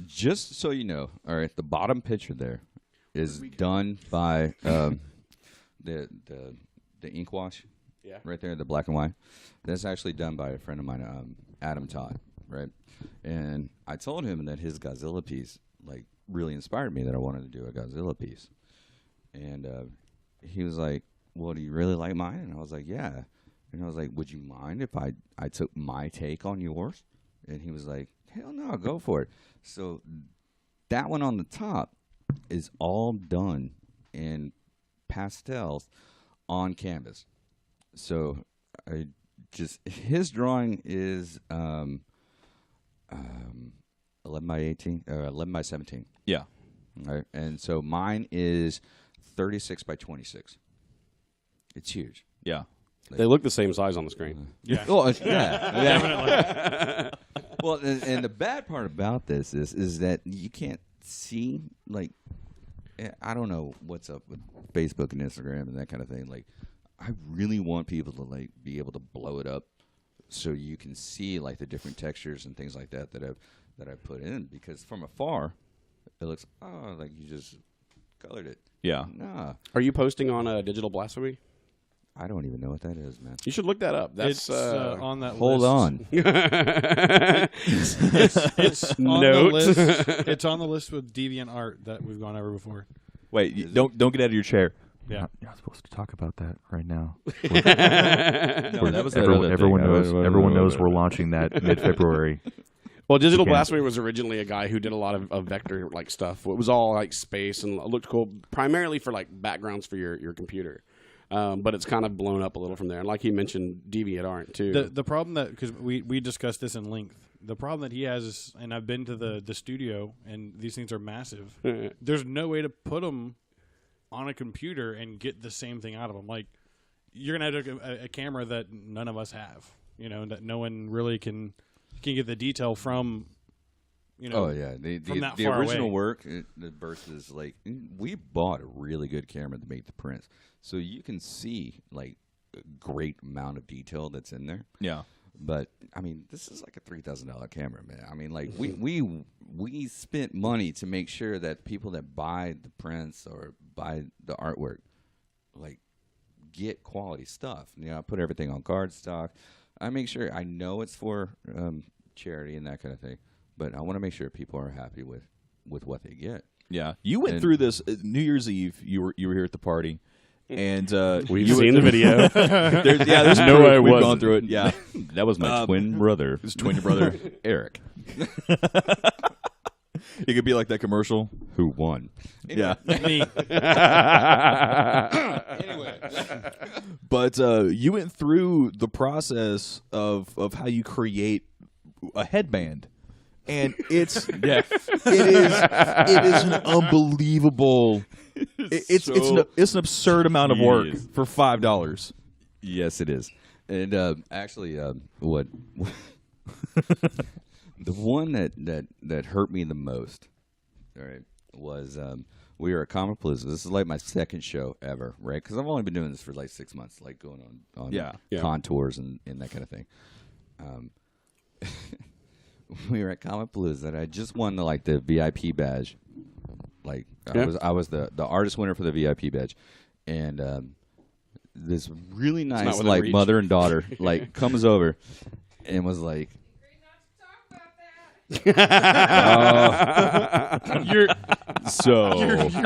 Just so you know, all right, the bottom picture there is done by the ink wash. Yeah. Right there, the black and white. That's actually done by a friend of mine, Adam Todd, right? And I told him that his Godzilla piece, like, really inspired me, that I wanted to do a Godzilla piece. And he was like, well, do you really like mine? And I was like, yeah. And I was like, would you mind if I took my take on yours? And he was like, hell no, go for it. So that one on the top is all done in pastels on canvas. So his drawing is 11 by 18, 11 by 17. Yeah. All right. And so mine is 36 by 26. It's huge. Yeah. They look the same size on the screen. Yeah. Well, yeah. Definitely. Well, and the bad part about this is that you can't see, like, I don't know what's up with Facebook and Instagram and that kind of thing. Like, I really want people to, like, be able to blow it up so you can see, like, the different textures and things like that I've put in, because from afar it looks like you just colored it. Yeah. Nah. Are you posting on Digital Blasphemy? I don't even know what that is, man. You should look that up. That's it's on that hold list. on. It's on the list. It's on the list with deviant art that we've gone over before. Wait, don't get out of your chair. Yeah. You're not supposed to talk about that right now. No, that was everyone knows we're launching that mid-February. Well, Digital Blasphemy was originally a guy who did a lot of vector like stuff. It was all like space and looked cool, primarily for like backgrounds for your computer. But it's kind of blown up a little from there. And like he mentioned, deviant art too. The problem that, because we discussed this in length, the problem that he has is, and I've been to the studio, and these things are massive. There's no way to put them on a computer and get the same thing out of them. Like, you're gonna have a camera that none of us have, that no one really can get the detail from. Oh yeah, from that the far original away. work versus, like, we bought a really good camera to make the prints, so you can see, like, a great amount of detail that's in there. Yeah. But I mean, this is like a $3,000 camera, man. I mean, like, we spent money to make sure that people that buy the prints or buy the artwork, like, get quality stuff. I put everything on cardstock. I make sure, I know it's for charity and that kind of thing, but I want to make sure people are happy with what they get. Yeah. You went through this New Year's Eve. You were here at the party. And we've seen the video. There's no way we've gone through it. Yeah. That was my twin brother. His twin brother. Eric. It could be like that commercial. Who won? Yeah. Me. Anyway. But you went through the process of how you create a headband. And it's it is an unbelievable. It's an absurd amount of work for $5. Yes, it is. And actually, what the one that hurt me the most, all right, was we were at Comic Palooza. This is like my second show ever, right? Because I've only been doing this for like 6 months, like going on contours and that kind of thing. We were at Comic Palooza, and I just won the VIP badge. Like, I was the artist winner for the VIP badge, and this really nice like mother and daughter like comes over and was like, Your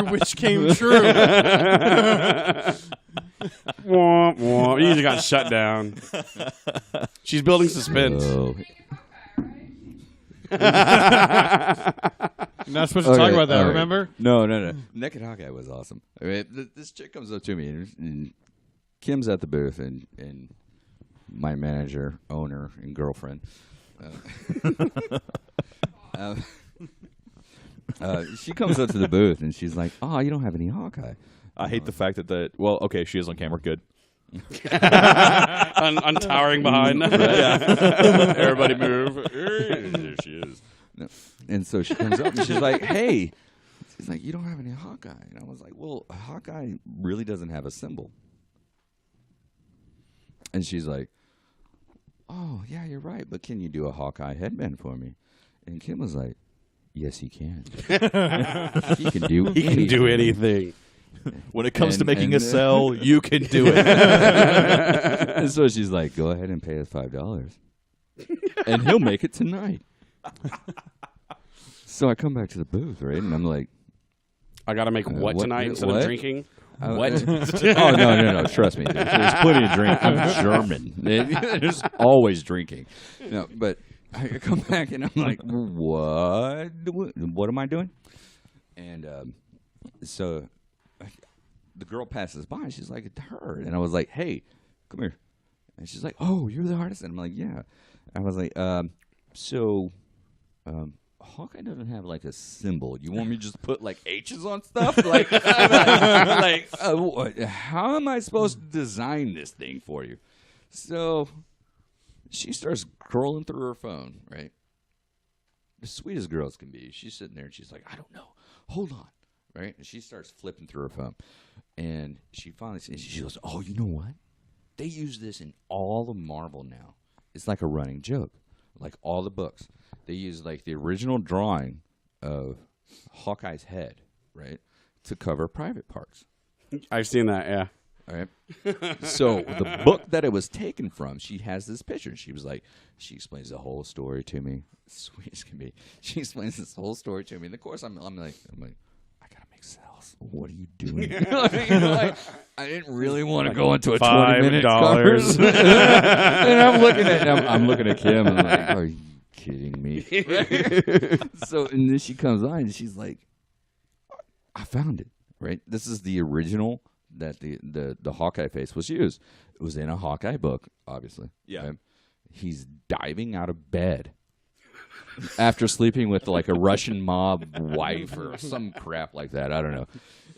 wish came true. You just got shut down. She's building suspense. You're not supposed to talk about that, remember? No. Naked Hawkeye was awesome. I mean, this chick comes up to me, and Kim's at the booth, and my manager, owner, and girlfriend. She comes up to the booth, and she's like, "Oh, you don't have any Hawkeye." I hate the fact that well, okay, she is on camera. Good. Untowering behind. Everybody move. There she is. No. And so she comes up, and she's like, "Hey." She's like, "You don't have any Hawkeye." And I was like, "Well, Hawkeye really doesn't have a symbol." And she's like, "Oh, yeah, you're right, but can you do a Hawkeye headband for me?" And Kim was like, "Yes, he can. He can do He can do anything. When it comes to making a cell, you can do it. And so she's like, "Go ahead and pay us $5, and he'll make it tonight." So I come back to the booth, right, and I'm like, I got to make what tonight instead of drinking? What? Oh, no. Trust me. There's plenty of drink. I'm German. There's always drinking. No, but I come back and I'm like, what? What am I doing? And so the girl passes by and she's like, "It's her." And I was like, "Hey, come here." And she's like, "Oh, you're the artist?" And I'm like, "Yeah." I was like, Hawkeye doesn't have like a symbol. You want me to just put like H's on stuff? How am I supposed to design this thing for you? So she starts scrolling through her phone, right? The sweetest girls can be. She's sitting there and she's like, "I don't know. Hold on." Right? And she starts flipping through her phone. And she finally says, she goes, "Oh, you know what? They use this in all of Marvel now. It's like a running joke. Like all the books. They use like the original drawing of Hawkeye's head, right, to cover private parts." I've seen that, yeah. All right. So the book that it was taken from, she has this picture. She was like, she explains the whole story to me. Sweet as can be. She explains this whole story to me. And of course, I'm like, I gotta make cells. What are you doing? I didn't really want to go into a 20-minute conversation. And I'm looking at Kim and I'm like, "Are you kidding me?" So and then she comes on and she's like, "I found it." Right? This is the original that the Hawkeye face was used. It was in a Hawkeye book, obviously. Yeah. Right? He's diving out of bed after sleeping with like a Russian mob wife or some crap like that. I don't know.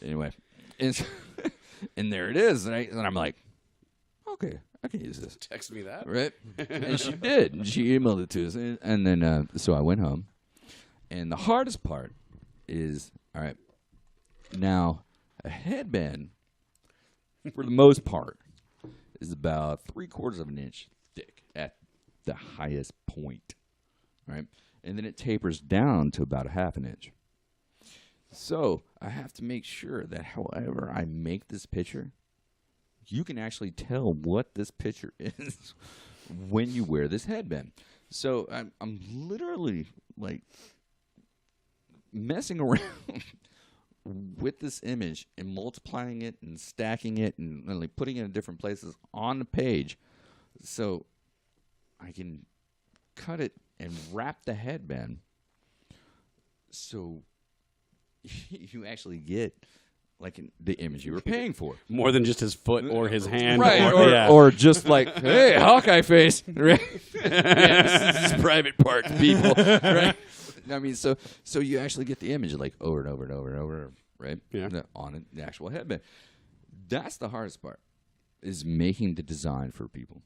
Anyway, and there it is, right? And I'm like, okay, I can use this. Text me that. Right? And she did. And she emailed it to us. And then, so I went home. And the hardest part is, all right, now a headband, for the most part, is about 3/4 of an inch thick at the highest point. Right? And then it tapers down to about 1/2 an inch. So I have to make sure that however I make this picture, you can actually tell what this picture is when you wear this headband. So I'm literally like messing around with this image and multiplying it and stacking it and like putting it in different places on the page so I can cut it and wrap the headband so you actually get like the image you were paying for. More than just his foot or his hand. Right. Or just like, "Hey, Hawkeye face." Right? Yeah, this is private parts, people. Right? I mean, so you actually get the image like over and over and over and over, right? Yeah. On the actual headband. That's the hardest part, is making the design for people.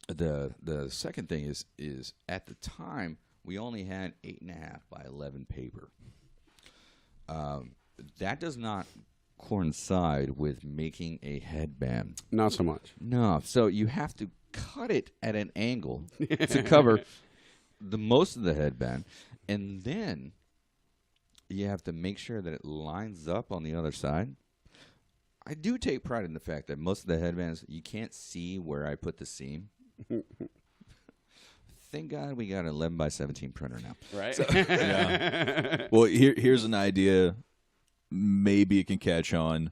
The second thing is at the time we only had 8.5 by 11 paper. That does not coincide with making a headband. Not so much. No, so you have to cut it at an angle to cover the most of the headband, and then you have to make sure that it lines up on the other side. I do take pride in the fact that most of the headbands, you can't see where I put the seam. Thank God we got an 11 by 17 printer now. Right? So, yeah. Well, here's an idea. Maybe it can catch on,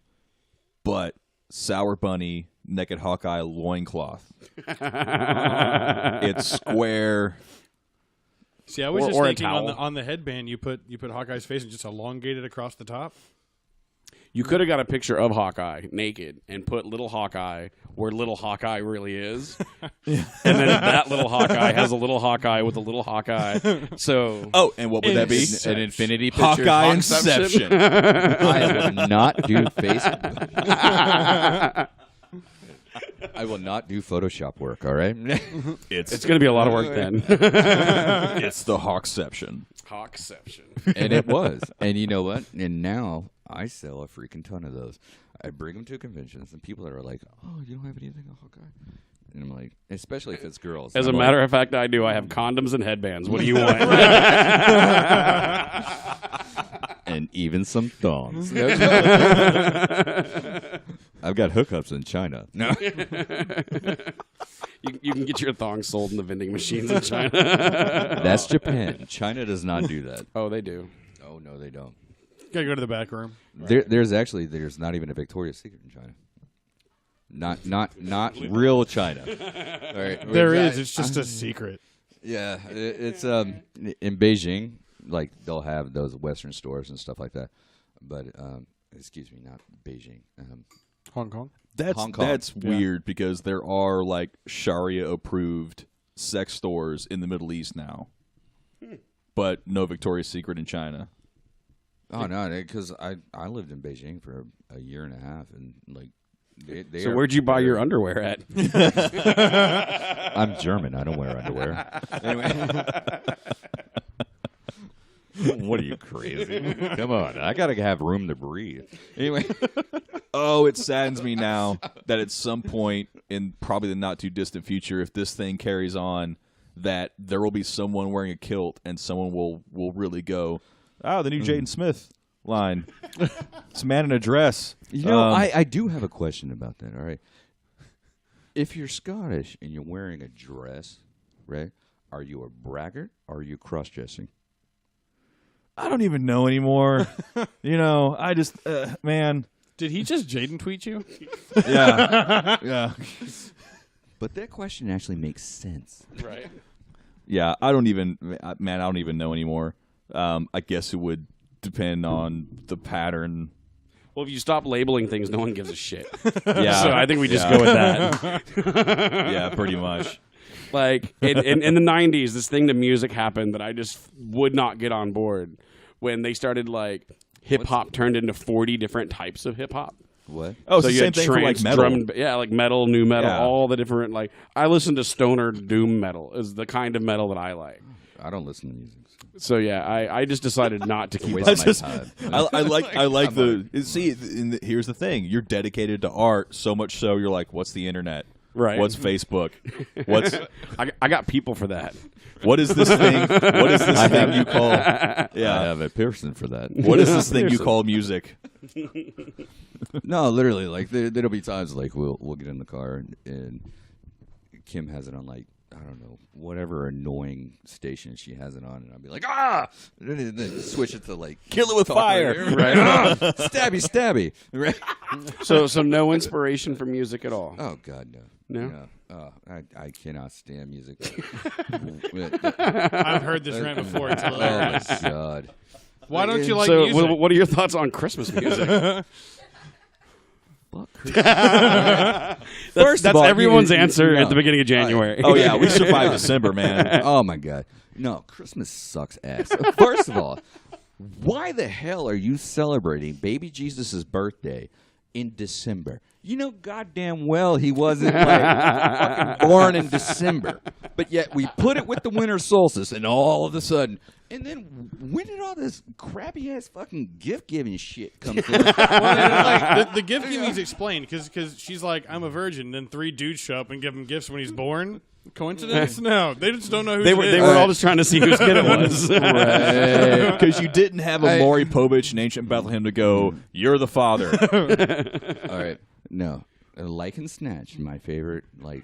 but Sour Bunny Naked Hawkeye loincloth. It's square. See, I was Or just a thinking towel. on the headband, you put Hawkeye's face and just elongated across the top. You could have got a picture of Hawkeye naked and put little Hawkeye where little Hawkeye really is. And then that little Hawkeye has a little Hawkeye with a little Hawkeye. So Oh, and what would that be? An infinity picture. Hawkeye Inception. I will not do Facebook. I will not do Photoshop work, all right? it's going to be a lot of work then. It's the Hawkception. Hawkception. And it was. And you know what? And now I sell a freaking ton of those. I bring them to conventions, and people are like, oh, you don't have anything on Hawkeye? And I'm like, especially if it's girls. As a matter of fact, I do. I have condoms and headbands. What do you want? And even some thongs. I've got hookups in China. No. You can get your thongs sold in the vending machines in China. That's Japan. China does not do that. Oh, they do. Oh, no, they don't. Gotta go to the back room. There's not even a Victoria's Secret in China. Not real China. All right. There is. It's just a secret. Yeah, it's in Beijing. Like they'll have those Western stores and stuff like that. But excuse me, not Beijing. Hong Kong. Hong Kong. That's weird because there are like Sharia approved sex stores in the Middle East now, but no Victoria's Secret in China. Oh no, because I lived in Beijing for a year and a half, and like. So where'd you buy your underwear at? I'm German. I don't wear underwear. Anyway. What are you, crazy? Come on. I got to have room to breathe. Anyway. Oh, it saddens me now that at some point in probably the not too distant future, if this thing carries on, that there will be someone wearing a kilt and someone will really go, oh, the new Jaden Smith line. It's a man in a dress. You know, I do have a question about that, all right? If you're Scottish and you're wearing a dress, right, are you a braggart or are you cross-dressing? I don't even know anymore. I just, man. Did he just Jaden tweet you? Yeah. Yeah. But that question actually makes sense. Right. Yeah, I don't even know anymore. I guess it would depend on the pattern. Well, if you stop labeling things, no one gives a shit. Yeah. So I think we just go with that. Yeah, pretty much. Like, in the 90s, this thing to music happened that I just would not get on board when they started, like, hip-hop turned into 40 different types of hip-hop. What? Oh, So it's you the same had thing for like trance, metal. like metal, new metal, Yeah. all the different, like, I listen to stoner doom metal is the kind of metal that I like. I don't listen to music. So, yeah, I just decided not to keep Waste up. my Just- time. I like here's the thing. You're dedicated to art so much so you're like, what's the internet? Right. What's Facebook? What's I got people for that. what is this thing? What is this thing you call? I Yeah. have a person for that. What is this thing you call music? No, literally, like there'll be times like we'll get in the car and Kim has it on like I don't know whatever annoying station she has it on, and I'll be like and then switch it to like Kill it with fire. right? Stabby, right? So no inspiration for music at all. Oh God, no. No? Oh, I cannot stand music. I've heard this rant before. It's Oh my hilarious. God. Why don't you like so music? what are your thoughts on Christmas music? Fuck Christmas. That's of all, everyone's you- answer no. at the beginning of January. Oh yeah, we survived December, man. Oh my God. No, Christmas sucks ass. First of all, why the hell are you celebrating baby Jesus' birthday in December? You know goddamn well he wasn't like fucking born in December. But yet we put it with the winter solstice and all of a sudden and then when did all this crappy ass fucking gift giving shit come through? Well, like, the gift giving's explained because she's like, I'm a virgin. And then 3 dudes show up and give him gifts when he's born. Coincidence? No, they just don't know who They were all just trying to see whose kid it was. Because you didn't have a Maury Povich in ancient Bethlehem to go, you're the father. All right. No. Like and Snatch, my favorite my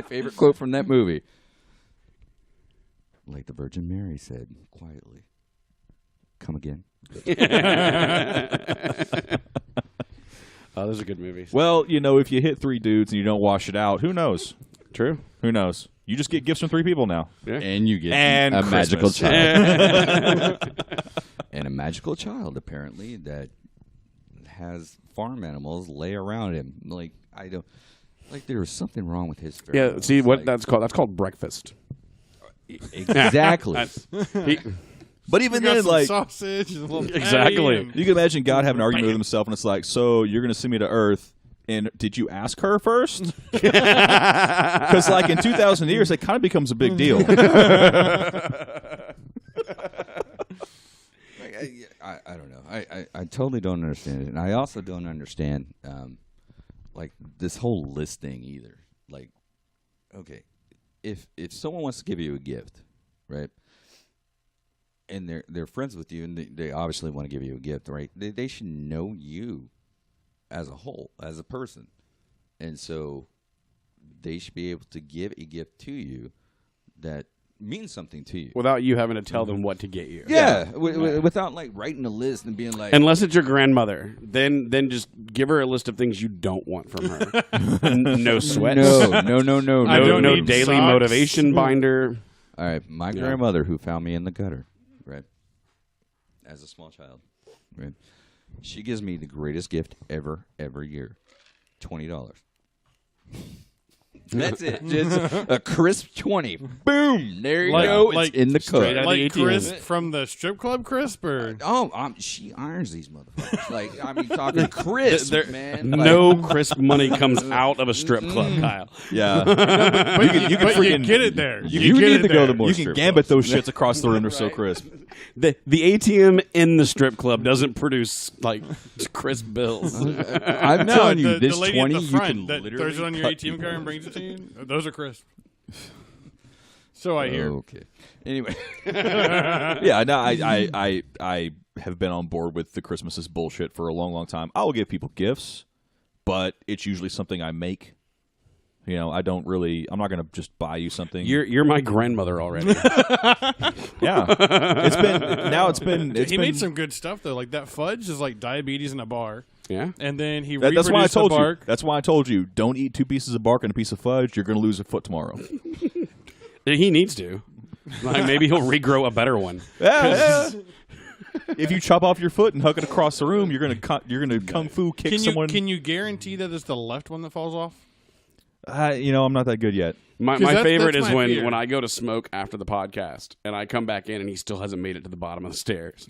favorite quote from that movie. Like the Virgin Mary said quietly. Come again. Oh, those are good movies. Well, if you hit 3 dudes and you don't wash it out, who knows? True. Who knows? You just get gifts from 3 people now. And you get And a magical Christmas. child. And a magical child, apparently, that has farm animals lay around him. Like I don't like there was something wrong with his. Yeah, pheromones. see what Like, that's called? That's called breakfast. exactly. But even Got then, some like, sausage, and a little patty, Exactly. and- you can imagine God having an argument with himself, and it's like, so you're going to send me to Earth, and did you ask her first? Because, like, in 2,000 years, it kind of becomes a big deal. I don't know. I totally don't understand it, and I also don't understand like this whole list thing either. Like, okay, if someone wants to give you a gift, right, and they're friends with you, and they obviously want to give you a gift, right? They should know you as a whole, as a person, and so they should be able to give a gift to you that means something to you. Without you having to tell them what to get you. Yeah, without like writing a list and being like, Unless it's your grandmother, then just give her a list of things you don't want from her. No sweats. no. I don't no need daily socks. motivation binder. All right, my grandmother who found me in the gutter, right, as a small child, right, she gives me the greatest gift ever, every year, $20. That's it, just a crisp 20. Boom, there you go. It's in the straight cup. out of Like the ATM. crisp from the strip club crisp, or She irons these motherfuckers. Like, I mean, talking crisp, man. Like, No crisp money comes out of a strip club, Kyle. Yeah. but you freaking- get it there. you get need it to go there. to more You can strip gambit clubs. those shits across the room. They're so crisp. The ATM in the strip club doesn't produce like crisp bills. I'm No, telling you, the this lady 20 at the you front can that literally throws it on your cut ATM card and brings it to you. Those are crisp. So I hear. Okay. Anyway, Yeah, no, I have been on board with the Christmas is bullshit for a long, long time. I will give people gifts, but it's usually something I make. You know, I'm not going to just buy you something. You're my grandmother already. Yeah. It's been He made some good stuff though. Like that fudge is like diabetes in a bar, Yeah. and then he that's why I reproduced the told you. bark. That's why I told you. Don't eat 2 pieces of bark and a piece of fudge. You're going to lose a foot tomorrow. He needs to. Like maybe he'll regrow a better one. Yeah. If you chop off your foot and hug it across the room, you're gonna kung fu kick someone. Can you guarantee that it's the left one that falls off? I'm not that good yet. My 'Cause favorite that's is my fear. when I go to smoke after the podcast and I come back in and he still hasn't made it to the bottom of the stairs.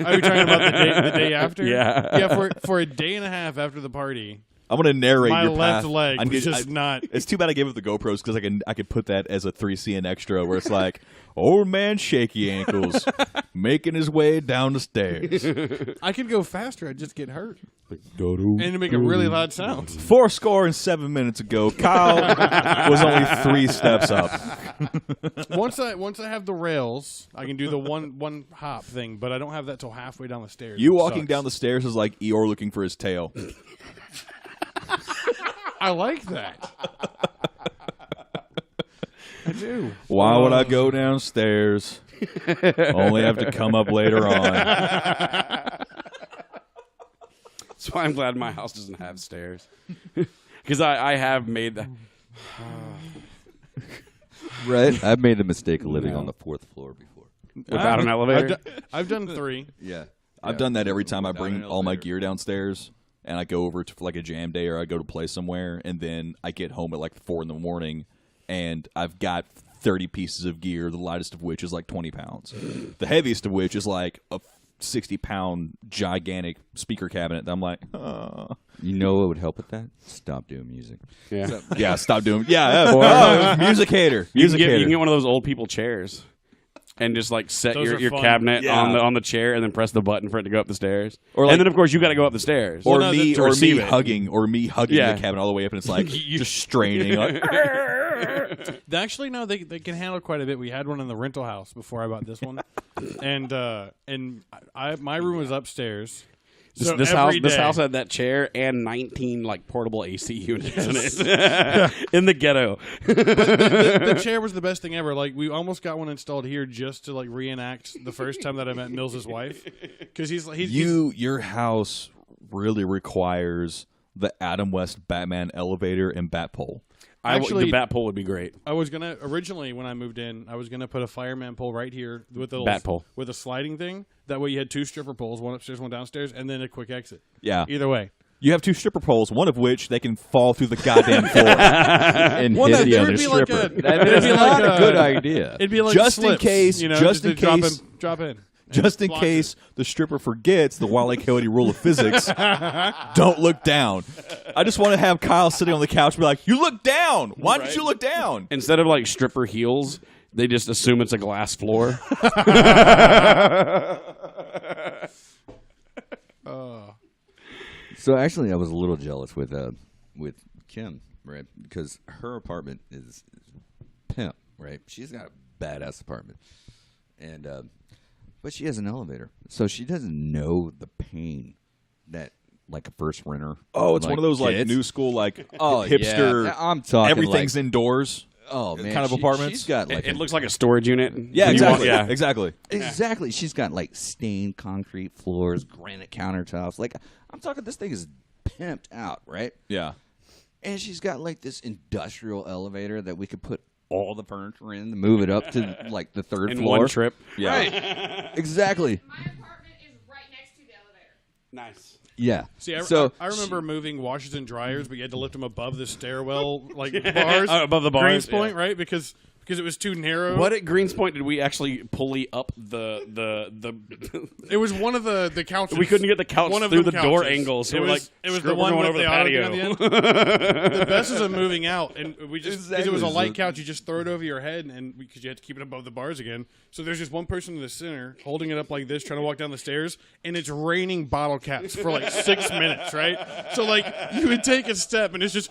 Are you talking about the day after? Yeah. Yeah. For a day and a half after the party, I'm gonna narrate my your left path. leg I'm was gonna- just not. It's too bad I gave up the GoPros because I could put that as a 3CN extra where it's like old man shaky ankles making his way down the stairs. I could go faster. I'd just get hurt and make a really loud sound. 7 minutes ago, Kyle was only 3 steps up. Once I have the rails, I can do the one hop thing, but I don't have that till halfway down the stairs. You which walking sucks. down the stairs is like Eeyore looking for his tail. I like that. I do. Why would I go downstairs? Only have to come up later on. That's why I'm glad my house doesn't have stairs. Because I have made that. right? I've made the mistake of living on the 4th floor before. Without an elevator. I've done 3. Yeah. I've done that every time I bring an all my elevator. gear downstairs and I go over to like a jam day or I go to play somewhere and then I get home at like 4 a.m. and I've got 30 pieces of gear, the lightest of which is like 20 pounds. The heaviest of which is like a 60-pound gigantic speaker cabinet. And I'm like, You know what would help with that? Stop doing music. Yeah. yeah, stop doing. Yeah, music hater. You Music can hater. get one of those old people chairs. And just like set Those are your fun. cabinet Yeah. on the chair and then press the button for it to go up the stairs. Or like- and then of course you got to go up the stairs. or no, me to receive it. hugging Yeah. the cabinet all the way up, and it's like just straining. Like, Actually, no, they can handle quite a bit. We had one in the rental house before I bought this one, and my room was upstairs. So This every day- house had that chair and 19 like portable AC units in it in the ghetto. the chair was the best thing ever. Like we almost got one installed here just to like reenact the first time that I met Mills' wife, because he's your house really requires the Adam West Batman elevator and bat pole. Actually, the bat pole would be great. I was gonna originally when I moved in, I was gonna put a fireman pole right here with a Bat pole with a sliding thing. That way, you had 2 stripper poles, one upstairs, one downstairs, and then a quick exit. Yeah. Either way, You have 2 stripper poles, one of which they can fall through the goddamn floor. And Well, hit no, the there other would be like stripper. a- That there'd is be not like a a- good idea. it'd be like Just in slips, case- you know, just in drop case- drop in. Just in Block case the stripper forgets the Wile E. Coyote rule of physics, don't look down. I just want to have Kyle sitting on the couch and be like, you look down. Why did you look down? Instead of like stripper heels, they just assume it's a glass floor. So actually, I was a little jealous with Kim, right? Because her apartment is pimp, right? She's got a badass apartment, and but she has an elevator, so she doesn't know the pain that like a first renter. Oh, it's like, one of those like gets. new school like Oh, hipster. Yeah. I'm talking Everything's like, indoors. oh man, kind of apartments? She's got like It looks like a storage unit. Yeah, You exactly. walk- yeah. Exactly. exactly. She's got like stained concrete floors, granite countertops. Like I'm talking, this thing is pimped out, right? Yeah. And she's got like this industrial elevator that we could put all the furniture in to move it up to like the 3rd In floor. one trip. Yeah. Exactly. My apartment is right next to the elevator. Nice. Yeah. See, I remember moving washers and dryers, but you had to lift them above the stairwell, like bars, Above the bars, Greenspoint, yeah. right? Because it was too narrow. What at Greenspoint did we actually pulley up the It was one of the couches. We couldn't get the couch One of through them the door couches. angle, so it we're was, like, it was screw the it, we're one going with over the the auto thing patio. at the end. The best is a moving out, and we just because it was a Exactly. light couch, you just throw it over your head, and because you had to keep it above the bars again. So there's just one person in the center holding it up like this, trying to walk down the stairs, and it's raining bottle caps for like 6 minutes, right? So like you would take a step, and it's just,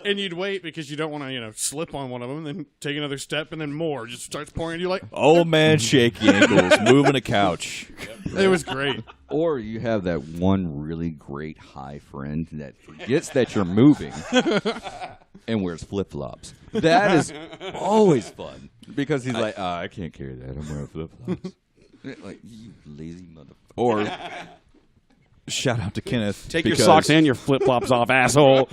and you'd wait because you don't want to slip on one of them, and then take another step, and then more just starts pouring. And you're like, Old man shaky ankles, moving a couch. it was great. Or you have that one really great high friend that forgets that you're moving and wears flip flops. That is always fun because he's like, oh, I can't carry that. I'm wearing flip flops. Like, you lazy motherfucker. Or shout out to Kenneth. Take your because- socks and your flip flops off, asshole.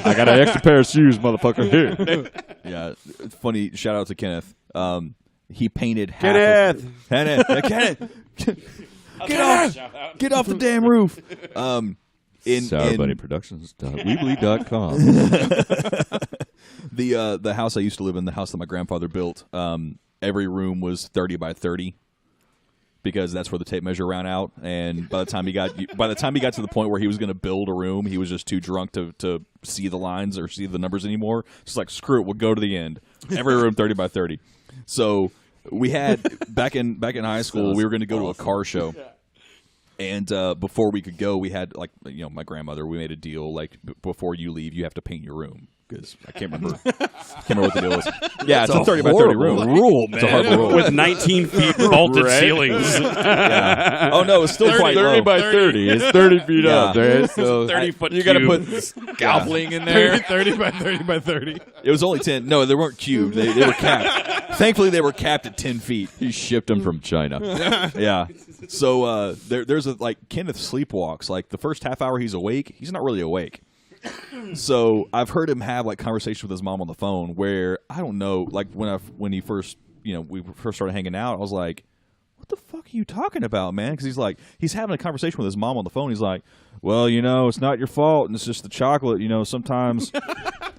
I got an extra pair of shoes, motherfucker. Here. Yeah, funny shout out to Kenneth. He painted half Kenneth! of Kenneth. Yeah, Kenneth. Get off the damn roof. Sourbunny Productions.weebly.com. The house I used to live in, the house that my grandfather built, every room was 30 by 30 because that's where the tape measure ran out. And by the time he got to the point where he was going to build a room, he was just too drunk to see the lines or see the numbers anymore. Just like, screw it, we'll go to the end. Every room 30 by 30. So we had back in high school, we were going to go to a car show. And before we could go, we had my grandmother. We made a deal before you leave, you have to paint your room because I can't remember. What the deal was. Yeah, it's a 30 by 30 room. rule, It's a horrible rule. With 19 feet vaulted ceilings. Yeah. Oh no, it's still quite low. 30 by 30. It's 30 feet Yeah. up, right? So 30-foot you got to cube. put scaffolding in there. 30 by 30 by 30. It was only 10. No, they weren't cubed. They were capped. Thankfully, they were capped at 10 feet. He shipped them from China. Yeah. So there's Kenneth sleepwalks. Like the first half hour he's awake, he's not really awake. So I've heard him have conversations with his mom on the phone where I don't know, when he first we first started hanging out, I was like, what the fuck are you talking about, man? Because he's having a conversation with his mom on the phone. He's like, well, it's not your fault, and it's just the chocolate. Sometimes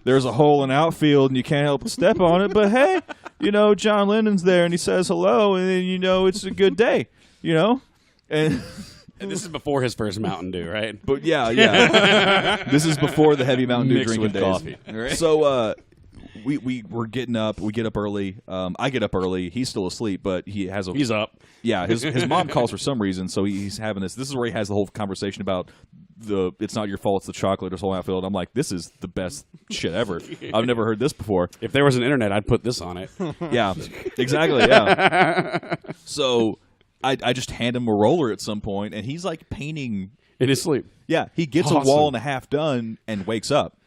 there's a hole in outfield, and you can't help but step on it. But hey, John Lennon's there, and he says hello, and then it's a good day, and. And this is before his first Mountain Dew, right? But yeah. This is before the heavy Mountain Dew Mixed drinking with days. coffee. Right? So we're getting up. We get up early. I get up early. He's still asleep, but he's up. Yeah, his mom calls for some reason, so he's having this. This is where he has the whole conversation about it's not your fault, it's the chocolate or whole outfield. I'm like, this is the best shit ever. I've never heard this before. If there was an internet, I'd put this on it. Yeah, exactly. Yeah. So I just hand him a roller at some point, and he's painting. In his sleep. Yeah, he gets Awesome. a wall and a half done and wakes up.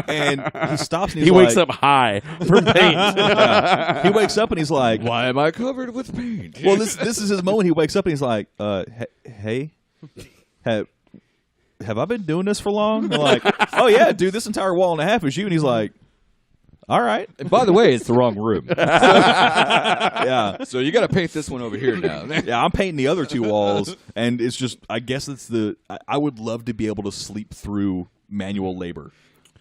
And he stops and he's He wakes like, up high from paint. Yeah. He wakes up and he's like, Why am I covered with paint? well, this is his moment. He wakes up and he's like, hey, have I been doing this for long? I'm like, oh yeah, dude, this entire wall and a half is you. And he's like, all right. And by the way, it's the wrong room. Yeah. So you got to paint this one over here now. Yeah, I'm painting the other 2 walls, and it's just, I guess it's I would love to be able to sleep through manual labor.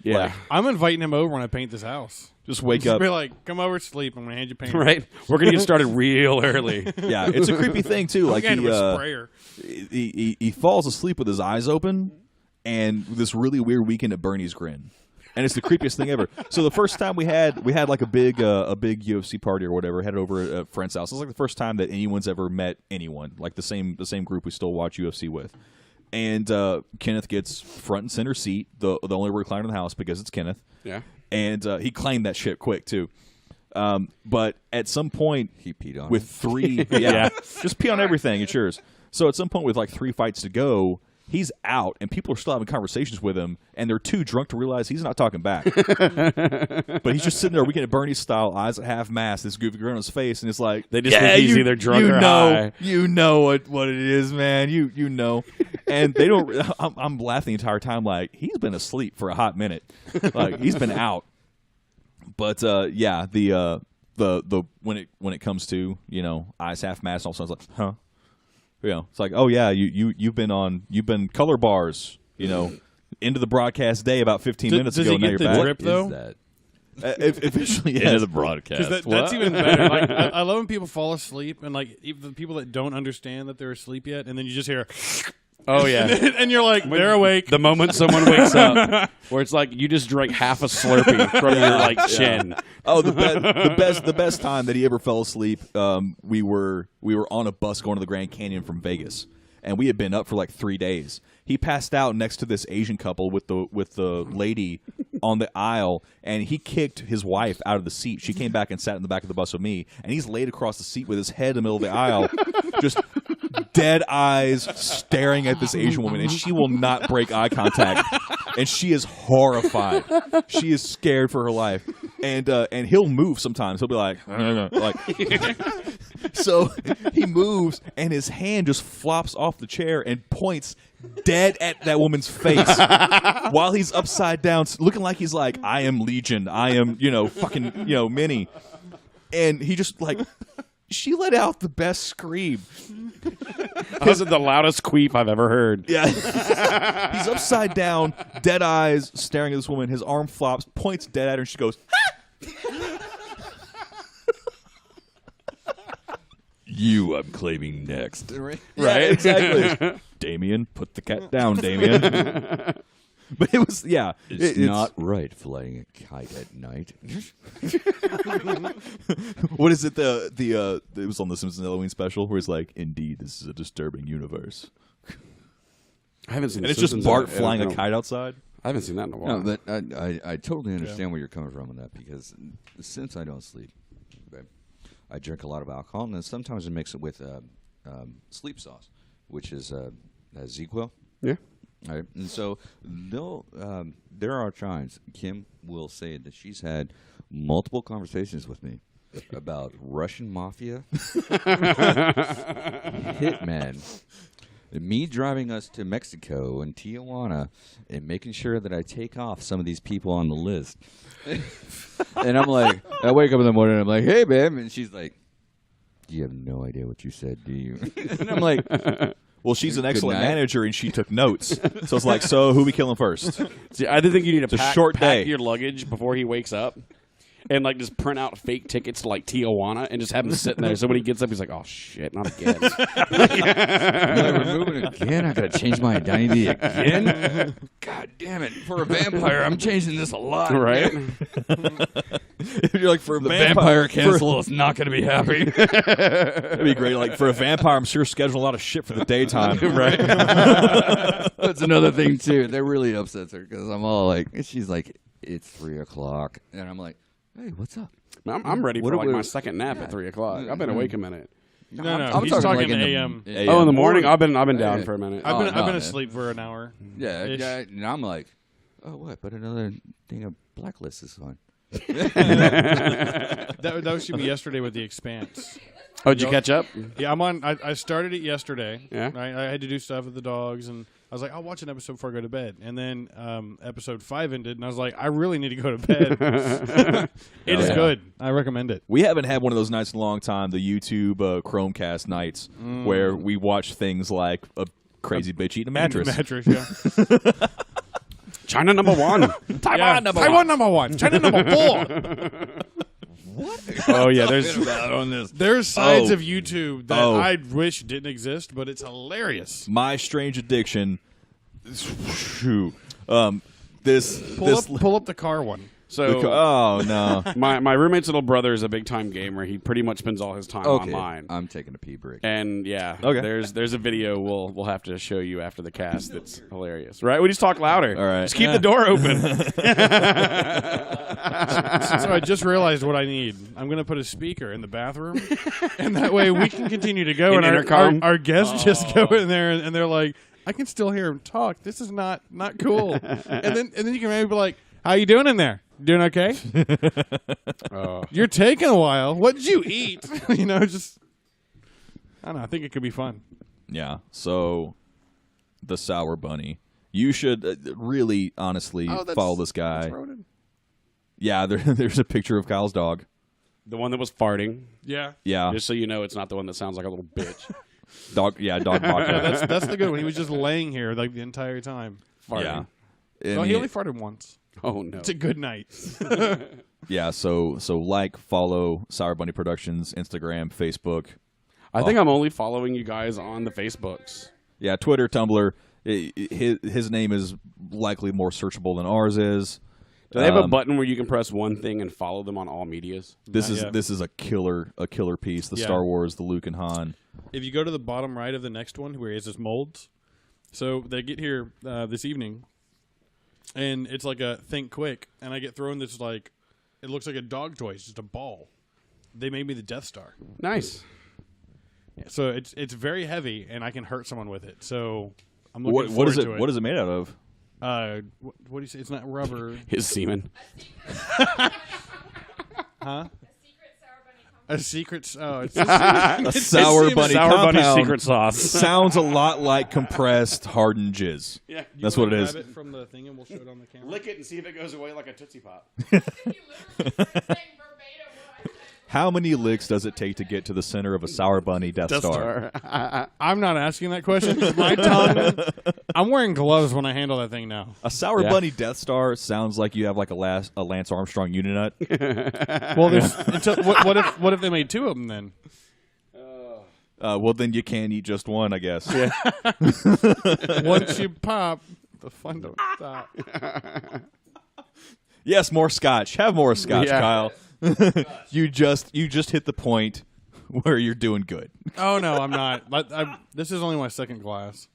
Yeah. Like, I'm inviting him over when I paint this house. just wake Just up. be like, come over, sleep. I'm gonna hand you paint. Right. We're gonna get started real early. Yeah, it's a creepy thing too. Like Like a sprayer. he falls asleep with his eyes open, and this really weird weekend at Bernie's grin. And it's the creepiest thing ever. So the first time we had like a big UFC party or whatever, had it over at a friend's house. It was like the first time that anyone's ever met anyone, like the same group we still watch UFC with. And Kenneth gets front and center seat, the only recliner in the house because it's Kenneth. Yeah. And he claimed that shit quick too. But at some point, He peed on with it. 3, yeah, just pee on everything. It's yours. So at some point, with like 3 fights to go, he's out, and people are still having conversations with him, and they're too drunk to realize he's not talking back. But he's just sitting there, weekend at Bernie's style, eyes at half mast, this goofy grin on his face, and it's like, They just think he's either drunk or high. You know what it is, man. You know. And they don't. I'm laughing the entire time, like he's been asleep for a hot minute, like he's been out. But yeah, the when it comes to eyes half mast, all of a sudden it's like, huh. It's like, oh yeah, you've been color bars, into the broadcast day about 15 minutes does ago. he Now get you're the back. drip though? Is that? Officially, yes. Into the broadcast. Because that's even better. Like, I love when people fall asleep and like even the people that don't understand that they're asleep yet, and then you just hear, Oh yeah. and you're like, they're awake. The moment someone wakes up, where it's like you just drank half a Slurpee from your chin. Oh, the best time that he ever fell asleep. We were on a bus going to the Grand Canyon from Vegas, and we had been up for like 3 days. He passed out next to this Asian couple with the lady on the aisle, and he kicked his wife out of the seat. She came back and sat in the back of the bus with me, and he's laid across the seat with his head in the middle of the aisle, just dead eyes staring at this Asian woman, and she will not break eye contact, and she is horrified. She is scared for her life, and he'll move sometimes. He'll be like, so he moves, and his hand just flops off the chair and points dead at that woman's face while he's upside down, looking like he's like, I am Legion, I am fucking Minnie, and he just like. She let out the best scream. That was the loudest queef I've ever heard. Yeah. He's upside down, dead eyes, staring at this woman. His arm flops, points dead at her, and she goes, You, I'm claiming next. right? Exactly. Damien, put the cat down, Damien. But it was, yeah. It's not right flying a kite at night. What is it? It was on the Simpsons Halloween special where it's like, indeed, this is a disturbing universe. I haven't seen. And it's just Bart flying a kite outside. I haven't seen that in a while. No, but I totally understand where you're coming from on that, because since I don't sleep, I drink a lot of alcohol, and then sometimes I mix it with sleep sauce, which is has ZQL. Yeah. All right. And so there are times Kim will say that she's had multiple conversations with me about Russian mafia, hitmen, me driving us to Mexico and Tijuana and making sure that I take off some of these people on the list. And I'm like, I wake up in the morning and I'm like, hey, babe. And she's like, you have no idea what you said, do you? And I'm like, well, she's an excellent manager, and she took notes. So it's like, so who we killing first? See, I think you need to pack short day. your luggage before he wakes up, and like just print out fake tickets to like Tijuana and just have him sitting there. So when he gets up, he's like, "Oh shit, not again!" we're moving again. I gotta change my identity again. God damn it! For a vampire, I'm changing this a lot, right? You're like, for a vampire cancel is not gonna be happy. That'd be great. Like, for a vampire, I'm sure scheduling a lot of shit for the daytime, right? That's another thing too. That really upsets her because I'm all like, she's like, it's 3:00, and I'm like, hey, what's up? I'm ready for like my second nap at 3:00. I've been awake a minute. No, I'm he's talking talking like in the AM. Oh, in the morning, I've been down for a minute. I've been man. asleep for an hour. Yeah, Ish. and I'm like, oh, what? But another thing of Blacklist is fine. That should be yesterday with The Expanse. Oh, did you catch up? Yeah, I'm on. I started it yesterday. Yeah. I had to do stuff with the dogs, and I was like, I'll watch an episode before I go to bed. And then episode 5 ended, and I was like, I really need to go to bed. It is good. I recommend it. We haven't had one of those nights in a long time, the YouTube Chromecast nights, where we watch things like a crazy bitch eating a mattress. Yeah. China number 1. Taiwan number 1. China number 4. Oh yeah, there's There's sides of YouTube that I wish didn't exist, but it's hilarious. My Strange Addiction. Phew. Pull up the car one. so. Oh no. My roommate's little brother is a big time gamer. He pretty much spends all his time online. I'm taking a pee break. And yeah, Okay. there's a video we'll have to show you after the cast that's hilarious. Right? We just talk louder. All right. Just keep the door open. So I just realized what I need. I'm going to put a speaker in the bathroom, and that way we can continue to go. An And intercom? our guests just go in there, and they're like, I can still hear him talk. This is not cool. And then you can maybe be like, how you doing in there? Doing okay? You're taking a while. What did you eat? Just I don't know. I think it could be fun. Yeah. So, the Sour Bunny. You should really, honestly, follow this guy. Yeah, there's a picture of Kyle's dog. The one that was farting. Yeah. Yeah, Just so you know, it's not the one that sounds like a little bitch. dog. Yeah, dog vodka. That's the good one. He was just laying here like the entire time. Farting. Yeah. No, And he only farted once. Oh no. It's a good night. yeah. So follow Sourbunny Productions, Instagram, Facebook. I think I'm only following you guys on the Facebooks. Yeah, Twitter, Tumblr. His name is likely more searchable than ours is. Do they have a button where you can press one thing and follow them on all medias? This Not is yet. this is a killer piece. The Yeah. Star Wars, the Luke and Han. If you go to the bottom right of the next one where he has his molds, so they get here this evening, and it's like a think quick, and I get thrown this it looks like a dog toy. It's just a ball. They made me the Death Star. Nice. So it's very heavy, and I can hurt someone with it. So I'm looking What forward is it? to it. What is it made out of? What do you say? It's not rubber. His semen. Huh? A secret Sour Bunny A secret. compound. Oh, it's A Sour semen. Bunny Sour Bunny compound. secret sauce. Sounds a lot like compressed hardened jizz. Yeah. That's You what it wanna is. grab it from the thing, and we'll show it on the camera. Lick it and see if it goes away like a Tootsie Pop. He literally said saying verbatim what I said. How many licks does it take to get to the center of a Sour Bunny Death Star? I'm not asking that question. My tongue. I'm wearing gloves when I handle that thing now. A Sour Yeah. Bunny Death Star sounds like you have like a Lance Armstrong unit nut. Well, there's what if they made two of them then? Well, then you can't eat just one, I guess. Once you pop, the fun don't stop. Yes, more scotch. Have more scotch, Yeah. Kyle. You just hit the point where you're doing good. Oh no, I'm not. This is only my second glass.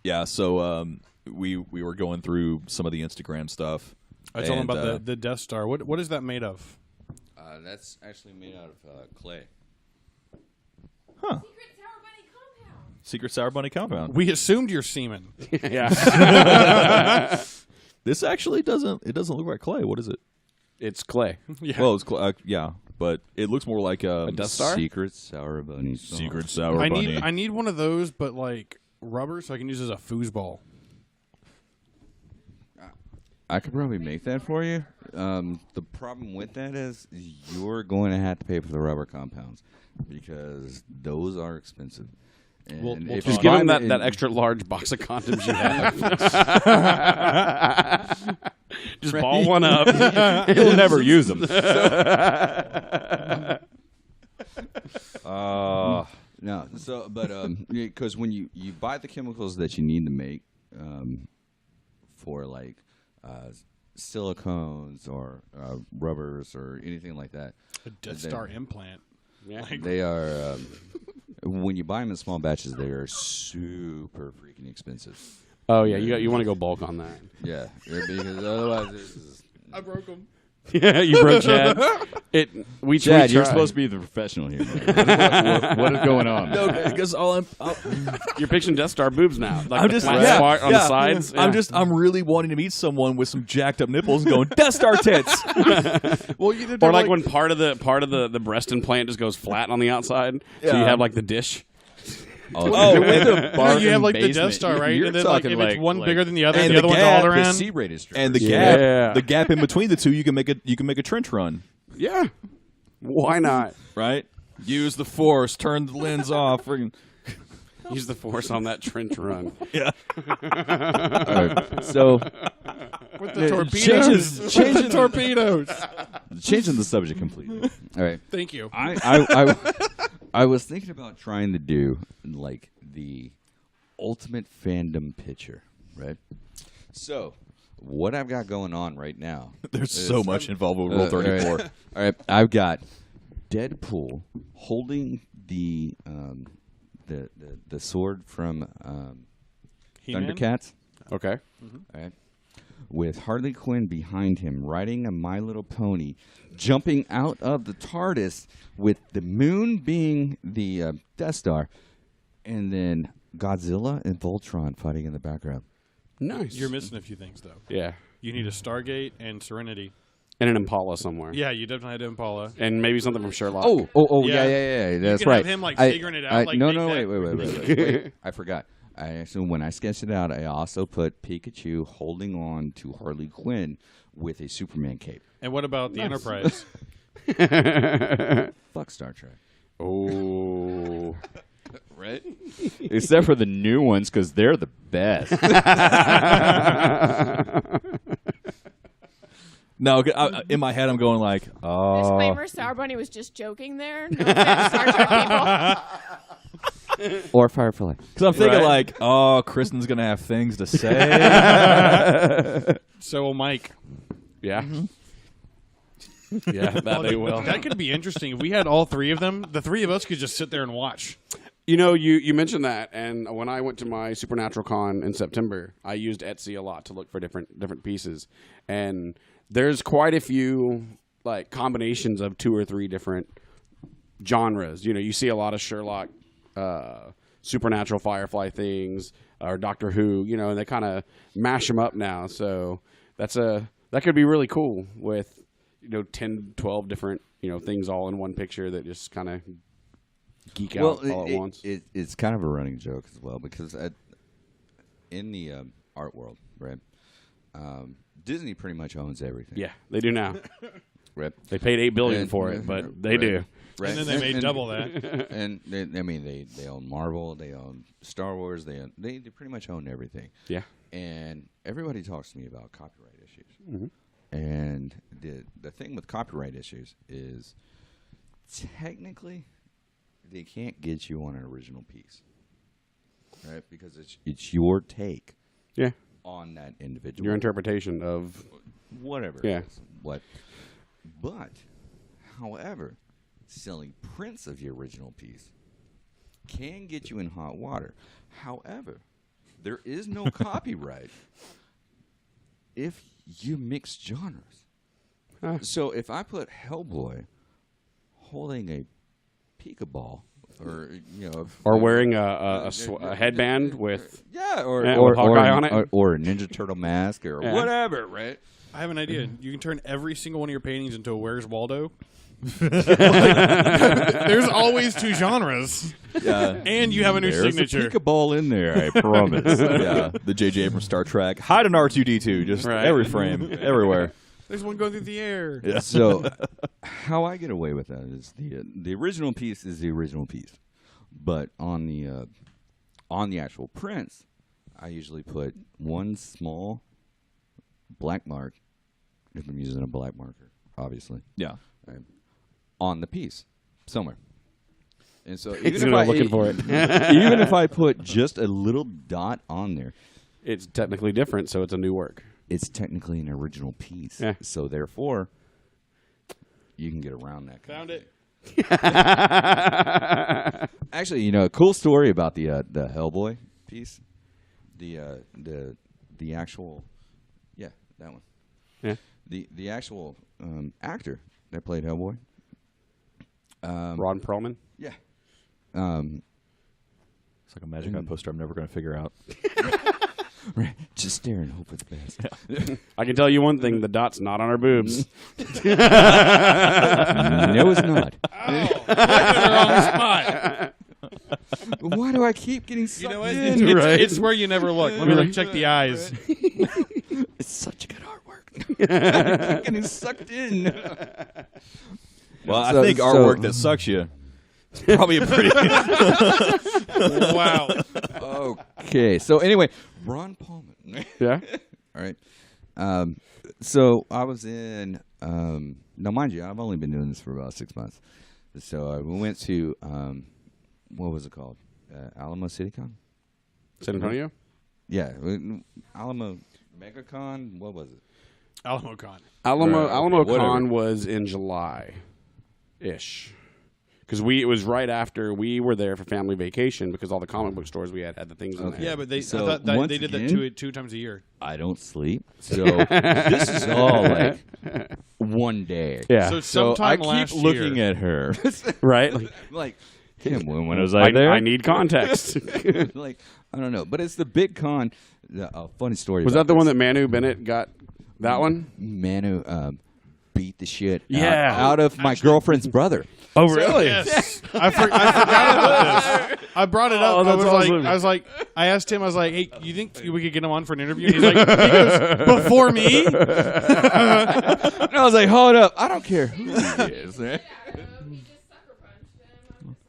Yeah, so we were going through some of the Instagram stuff. I told him and, about the Death Star. What is that made of? That's actually made out of clay. Secret Sour Bunny compound. Secret Sour Bunny compound. We assumed you're semen. Yeah. This actually doesn't look like clay. What is it? It's clay. Yeah. Well, it's yeah, but it looks more like a Death Star? Secret Sour Bunny sauce. Secret Sour I Bunny. need one of those, but like rubber, so I can use it as a foosball. I could probably make that for you. The problem with that is you're going to have to pay for the rubber compounds because those are expensive. And We'll if Just you give buy him them that in- extra large box of condoms you have. Just ball one up. He'll never use them. No, so but because when you buy the chemicals that you need to make for like silicones or rubbers or anything like that, A Death Star implant. Yeah. they are when you buy them in small batches, they are super freaking expensive. Oh yeah, you want to go bulk on that. Yeah, because otherwise, this is, I broke them. Yeah, you broke Chad. We Chad, you're tried. supposed to be the professional here. Man. What is going on? No, because You're picturing Death Star boobs now. Like I'm the just flat yeah, spot on yeah. the sides. I'm really wanting to meet someone with some jacked up nipples and going Death Star tits. Well, you did Or like when part of the breast implant just goes flat on the outside, so Yeah. you have like the dish. Oh, You have like the Death Star, right? You're And then like talking if it's one bigger than the other, and the other one's all the around. C-rated strippers. And Yeah. the gap in between the two, you can make a trench run, Yeah. Why not? right? Use the force, turn the lens off. Friggin'. Use the force on that trench run. Yeah. So With the torpedoes. changing torpedoes. changing the subject completely. All right. Thank you. I was thinking about trying to do like the ultimate fandom picture, right? So what I've got going on right now. There's so much involved with Rule 34. All right. I've got Deadpool holding the sword from He-Man? Thundercats. Okay. All right. With Harley Quinn behind him, riding a My Little Pony, jumping out of the TARDIS with the moon being the Death Star, and then Godzilla and Voltron fighting in the background. Nice. You're missing a few things though. Yeah. You need a Stargate and Serenity. And an Impala somewhere. Yeah, you definitely had Impala. And maybe something from Sherlock. Yeah. That's can right. have him, like, figuring it out, like, no, make that- wait. I forgot. When I sketched it out, I also put Pikachu holding on to Harley Quinn with a Superman cape. And what about the Enterprise? Fuck Star Trek. Oh. Right? Except for the new ones, because they're the best. No, in my head I'm going like, oh. Disclaimer: Sourbunny was just joking there. No offense, Star Trek people. Or Firefly. Because I'm thinking Right. like, oh, Kristen's gonna have things to say. So will Mike. Yeah. Yeah, that they will. That could be interesting. If we had all three of them, the three of us could just sit there and watch. You know, you mentioned that, and when I went to my Supernatural Con in September, I used Etsy a lot to look for different pieces, and there's quite a few like combinations of 2 or 3 different genres. You know, you see a lot of Sherlock, Supernatural, Firefly things, or Doctor Who. You know, and they kind of mash them up now. So that could be really cool with 10, 12 different things all in one picture that just kind of geek out all at once. It's kind of a running joke as well because in the art world, right? Disney pretty much owns everything. Yeah, they do now. Right. They paid $8 billion for it, but they do. Right. And then they made double that. And they own Marvel, they own Star Wars, they pretty much own everything. Yeah. And everybody talks to me about copyright issues. Mm-hmm. And the thing with copyright issues is technically they can't get you on an original piece, right? Because it's your take Yeah. on that individual. Your interpretation of whatever. Yeah. It is. But, however, selling prints of the original piece can get you in hot water. However, there is no copyright if you mix genres. Huh. So if I put Hellboy holding a Pokeball, or wearing a headband with or with Hawkeye on it, or a Ninja Turtle mask, or whatever, right? I have an idea. You can turn every single one of your paintings into a Where's Waldo. There's always 2 genres. Yeah. And you have a new There's signature. a Pokeball in there, I promise. Yeah, the J.J. Abrams Star Trek. Hide an R2D2, just Right. every frame, everywhere. There's one going through the air. Yeah. So, how I get away with that is the original piece is the original piece, but on the actual prints, I usually put one small black mark, if I'm using a black marker, obviously, Yeah. right, on the piece somewhere. And so, He's looking for it. even if I put just a little dot on there, It's technically different, so it's a new work. it's technically an original piece. Yeah. So therefore, you can get around that. Found it. Actually, a cool story about the Hellboy piece. The actual, that one. Yeah. The actual actor that played Hellboy. Ron Perlman. Yeah. It's like a Magic Eye poster I'm never going to figure out. Right. Just stare and hope for the best. I can tell you one thing: the dot's not on our boobs. No, it's not. Oh, in the wrong spot. Why do I keep getting sucked You know what? in? It's where you never look. Let me check the eyes. It's such good artwork. I keep getting sucked in. Well, I think artwork that sucks you is probably a pretty. Wow. Okay, so anyway, Ron Paulman. Yeah. All right. So I was in. Now, mind you, I've only been doing this for about 6 months. So we went to what was it called? Alamo CityCon? San Antonio? Yeah, Alamo MegaCon. What was it? AlamoCon. AlamoCon was in July-ish. Because it was right after we were there for family vacation because all the comic book stores we had the things in there. Yeah, but I So, thought that once they did again- that two times a year. I don't sleep, so this is all like one day. Yeah. So So I sometime keep last looking year, at her, Right? like Kim. When was I there? I need context. Like I don't know, but it's the big con. Funny story. Was about that the one this. that Manu Bennett got? That one? Manu beat the shit Yeah. out of my girlfriend's brother. Oh, really? yes, I forgot about this. I brought it up. Oh, that's awesome. I asked him. I was like, "Hey, you think we could get him on for an interview?" And he's like, he goes, "Before me?" And I was like, hold up, I don't care who he is. Right?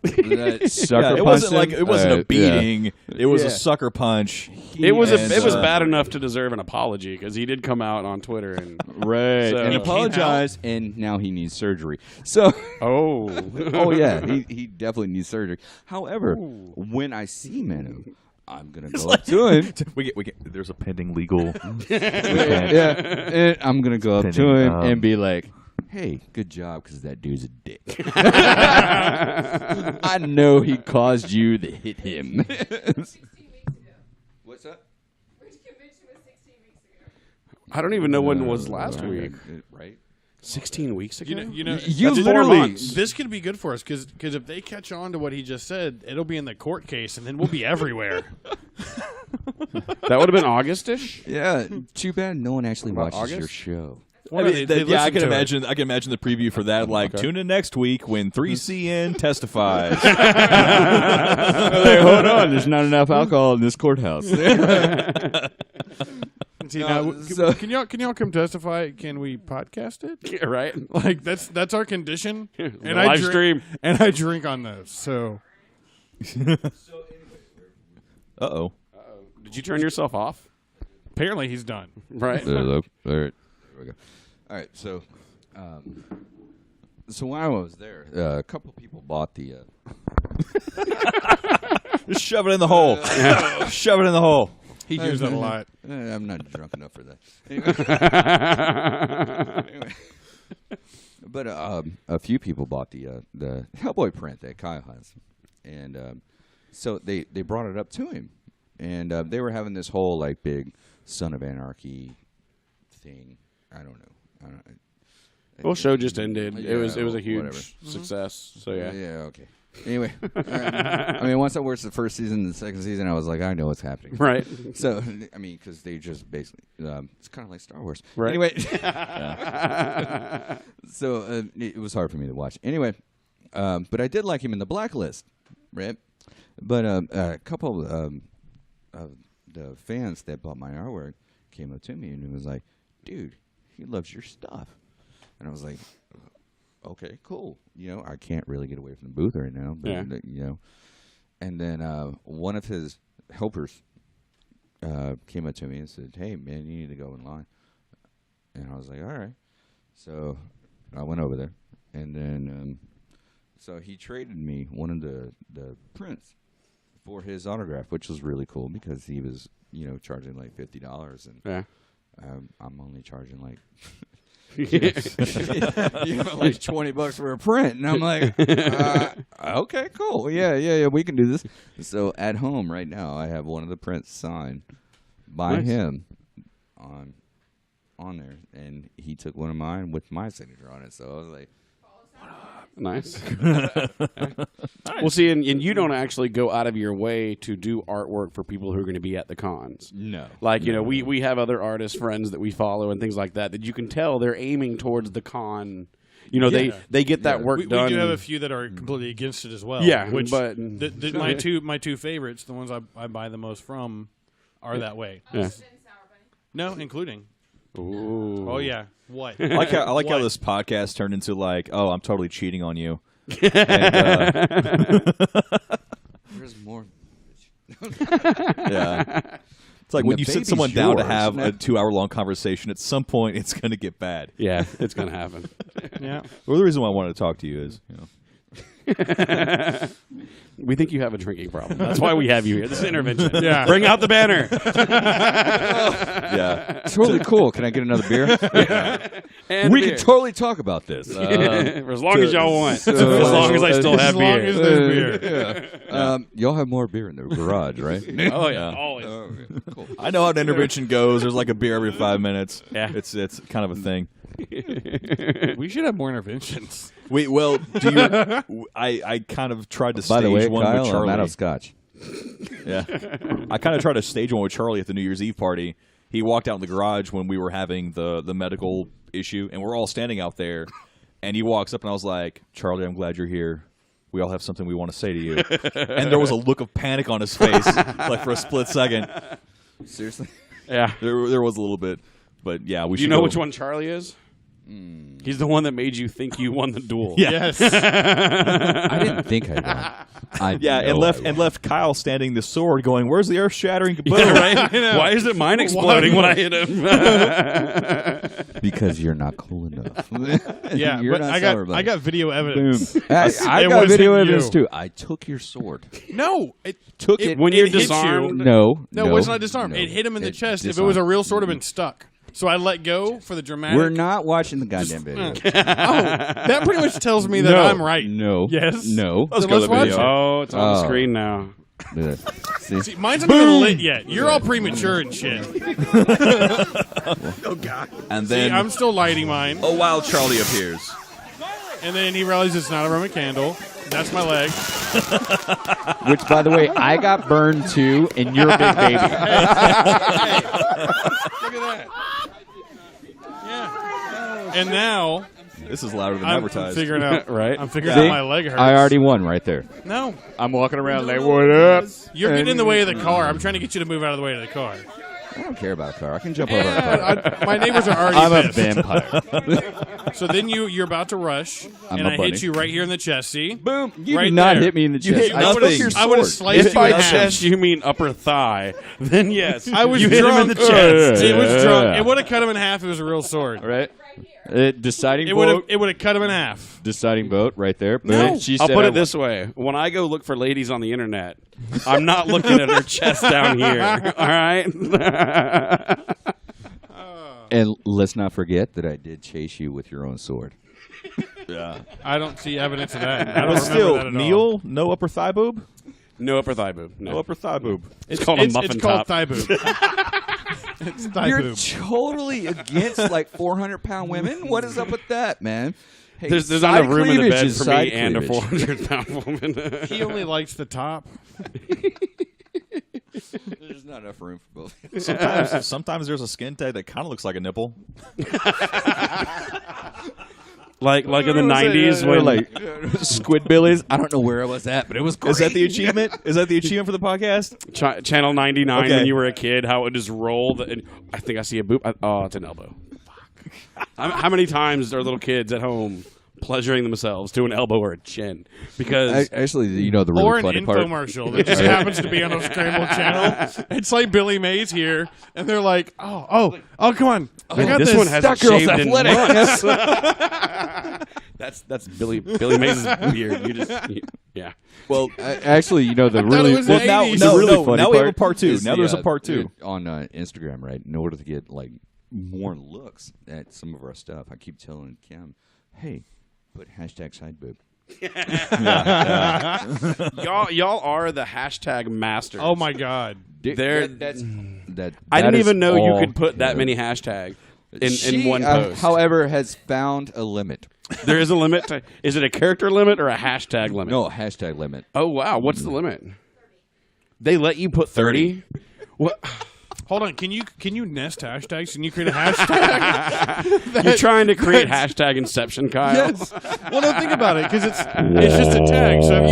Sucker It wasn't punched like him? it wasn't a Yeah. beating. It was Yeah. a sucker punch. It was And, bad enough to deserve an apology because he did come out on Twitter and Right, So- and He apologized, and now he needs surgery. So, oh yeah, he definitely needs surgery. However, when I see Manu, I'm gonna go up to him. We get. There's a pending legal. Yeah, and I'm gonna go up to Pending, him and be like, "Hey, good job, because that dude's a dick. I know he caused you to hit him." 16 weeks ago. What's that? Which convention was 16 weeks ago? I don't even know when it was last week. Right? 16 weeks ago? You know, You That's 4 literally. months. this could be good for us because if they catch on to what he just said, it'll be in the court case, and then we'll be everywhere. That would have been August-ish? Yeah, too bad no one actually About watches your August? show. I mean, They yeah, I listen can to it. imagine. I can imagine the preview for that. Like, tune in next week when 3CN testifies. Hey, hold on, there's not enough alcohol in this courthouse. See, now, so- can y'all come testify? Can we podcast it? Yeah, right? Like that's our condition. And The live stream. And I drink on those. So Uh-oh. Did you turn yourself off? apparently he's done. Right? Look. All right. There we go. All right. So, when I was there, a couple people bought the. Just shove it in the hole. Shove it in the hole. He hears that a lot. I'm not drunk enough for that. Anyway. But a few people bought the Hellboy print that Kyle has, and so they brought it up to him, and they were having this whole like big Son of Anarchy thing. I don't know. Well, show just ended. Yeah, It was a huge whatever. success. So yeah. Okay. Anyway, all right. I mean, once I watched the first season and the second season, I was like, I know what's happening. Right. So, I mean, because they just basically, it's kind of like Star Wars. Right. Anyway. So, it was hard for me to watch. Anyway, but I did like him in The Blacklist, right? But a couple of the fans that bought my artwork came up to me and was like, dude, he loves your stuff. And I was like, okay, cool. You know, I can't really get away from the booth right now. But, Yeah. you know. And then one of his helpers came up to me and said, hey, man, you need to go in line. And I was like, all right. So I went over there. And then so he traded me one of the prints for his autograph, which was really cool because he was, you know, charging like $50. And Yeah. I'm only charging like... like $20 for a print, and I'm like, okay, cool, yeah, we can do this. So at home right now, I have one of the prints signed by Nice. him on there, and he took one of mine with my signature on it. So I was like, Nice. Well, see, and you don't actually go out of your way to do artwork for people who are going to be at the cons. no, Like, you know, we have other artist friends that we follow and things like that you can tell they're aiming towards the con. You know, they get that work we done. do have a few that are completely against it as well. Yeah, which but my two favorites, the ones I buy the most from, are that way. Yeah. No, including. Ooh. Oh yeah. What? I like how What? this podcast turned into like, oh, I'm totally cheating on you. And, There's more. yeah. It's like And when the you sit baby's someone down to yours, have isn't a it? 2-hour-long conversation, at some point it's going to get bad. Yeah, it's gonna happen. Yeah. Well, the reason why I wanted to talk to you is, We think you have a drinking problem. That's why we have you here. This is intervention. Yeah. Bring out the banner. yeah. Totally cool. Can I get another beer? And We beer. can totally talk about this. For as long as y'all want. so- as long as I still have As long beer. as there's beer. Y'all have more beer in the garage, right? Oh yeah, always. Cool. I know how an intervention goes. There's like a beer every 5 minutes. Yeah. It's kind of a thing. We should have more interventions. Well, do you? I kind of tried to By stage the way, one Kyle, with I'm Charlie. out of scotch. Yeah, I kind of tried to stage one with Charlie at the New Year's Eve party. He walked out in the garage when we were having the medical issue, and we're all standing out there. And he walks up, and I was like, "Charlie, I'm glad you're here. We all have something we want to say to you." And there was a look of panic on his face, like for a split second. Seriously? Yeah. There was a little bit, but yeah, we. Do should you know go- which one Charlie is? He's the one that made you think you won the duel. Yes. I didn't think I won. Yeah, and left Kyle standing the sword, going, "Where's the earth-shattering kaboom?" Yeah, right? Why isn't mine exploding when I hit him? Because you're not cool enough. Yeah, you're but not I got video evidence. I It got video wasn't evidence you. too. I took your sword. No, it Took it. When you're hit you. disarmed. No, No, it was not disarmed. no. It hit him in the It chest. If it disarmed. was a real sword, it would have been stuck. So I let go for the dramatic. We're not watching the goddamn video. That pretty much tells me that No. I'm right. No. Yes. No. Let's So go let's to the watch video. it. Oh, it's on the Oh. screen now. See? See, mine's not even lit yet. You're all premature and shit. And See, then I'm still lighting mine. a wild Charlie appears. And then he realizes it's not a Roman candle. That's my leg. Which, by the way, I got burned too, and you're a big baby. Look at that. Yeah. And now This is louder than I'm advertised. figuring out. Right. I'm figuring See? out my leg hurts. I already won right there. No, I'm walking around like, what up? you're getting in the way of the car. I'm trying to get you to move out of the way of the car. I don't care about a car. I can jump over a car. Yeah, my neighbors are already I'm a pissed. vampire. So then you're about to rush, I'm and a I bunny. hit you right here in the chest. See? Boom. You Right did not there. hit me in the You chest. hit I took nothing. your I would have sword. sliced If you by in half. chest you mean upper thigh, then yes. I was you hit him drunk. in the chest. It was Yeah. drunk. It would have cut him in half if it was a real sword. Right? Deciding It would have. vote. It would have cut him in half. Deciding vote right there. No. She I'll said put I it this way: when I go look for ladies on the internet, I'm not looking at her chest down here. All right. And let's not forget that I did chase you with your own sword. Yeah. I don't see evidence of that. I don't But remember still, that at all. Neil, no upper thigh boob? No upper thigh boob. No No. upper thigh boob. It's called a muffin It's called top. thigh boob. It's thigh You're boob. totally against like 400-pound women? What is up with that, man? Hey, There's not side enough room in the cleavage bed is for side me and a cleavage. 400-pound woman. He only likes the top. There's not enough room for both. Sometimes there's a skin tag that kind of looks like a nipple. like in the What was it? 90s Or when like Squidbillies. I don't know where I was at, but it was great. Is that the achievement? Is that the achievement for the podcast? Channel 99 Okay. when you were a kid, how it would just roll. And I think I see a boob. Oh, it's an elbow. Fuck. How many times are little kids at home pleasuring themselves to an elbow or a chin? Because Actually, you know the really Or an funny part. infomercial that just happens to be on a scrambled channel. It's like Billy Mays here, and they're like, "Oh, come on, I got this one has That girl's shaved in athletic. months. That's Billy Mays' beard. Yeah. Well, Actually, you know the thought really it was well the now, 80s. no, the really no, funny now we have a part part two. is Now there's a part two. on Instagram, right? In order to get like more looks at some of our stuff, I keep telling Kim, "Hey, put hashtag side boob." Y'all are the hashtag masters. Oh my god!" There- That I didn't is even know you all could put that her. many hashtags in She, one post. however, has found a limit. There is a limit. Is it a character limit or a hashtag limit? No, hashtag limit. Oh wow, what's the limit? They let you put 30. What? Hold on. Can you nest hashtags? Can you create a hashtag? You're trying to create hashtag Inception, Kyle. Yes. Well, no, think about it, because it's just a tag. So if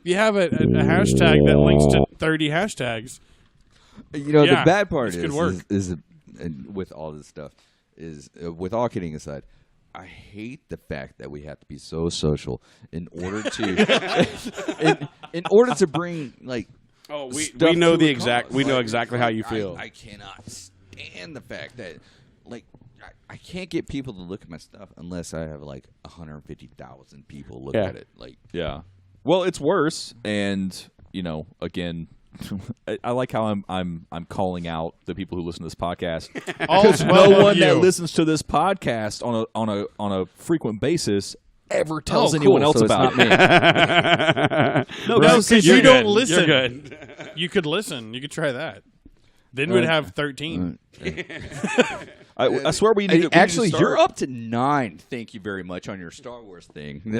you have a hashtag that links to 30 hashtags. You know, Yeah, the bad part this could work. is and with all this stuff is with all kidding aside, I hate the fact that we have to be so social in order to in order to bring like. Oh, we stuff know to the a exact. cause. We know Like, exactly how you feel. I cannot stand the fact that, like, I can't get people to look at my stuff unless I have like 150,000 people look at it. Like, Yeah. Well, it's worse, and you know, again, I like how I'm calling out the people who listen to this podcast. Because no one that listens to this podcast on a frequent basis ever tells anyone else so about it's not it. me. No, because you don't listen. You're good. You could listen. You could try that. Then we'd have 13. I swear we need. Actually, to you're up to 9. Thank you very much on your Star Wars thing. We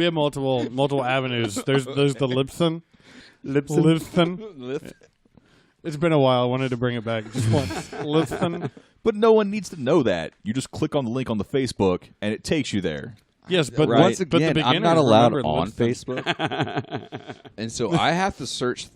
have multiple avenues. There's the Lipson. It's been a while. I wanted to bring it back just once. Lipson. But no one needs to know that. You just click on the link on the Facebook, and it takes you there. Yes, but Right. once Again, the I'm not beginners allowed remember on Lipson. Facebook, and so I have to search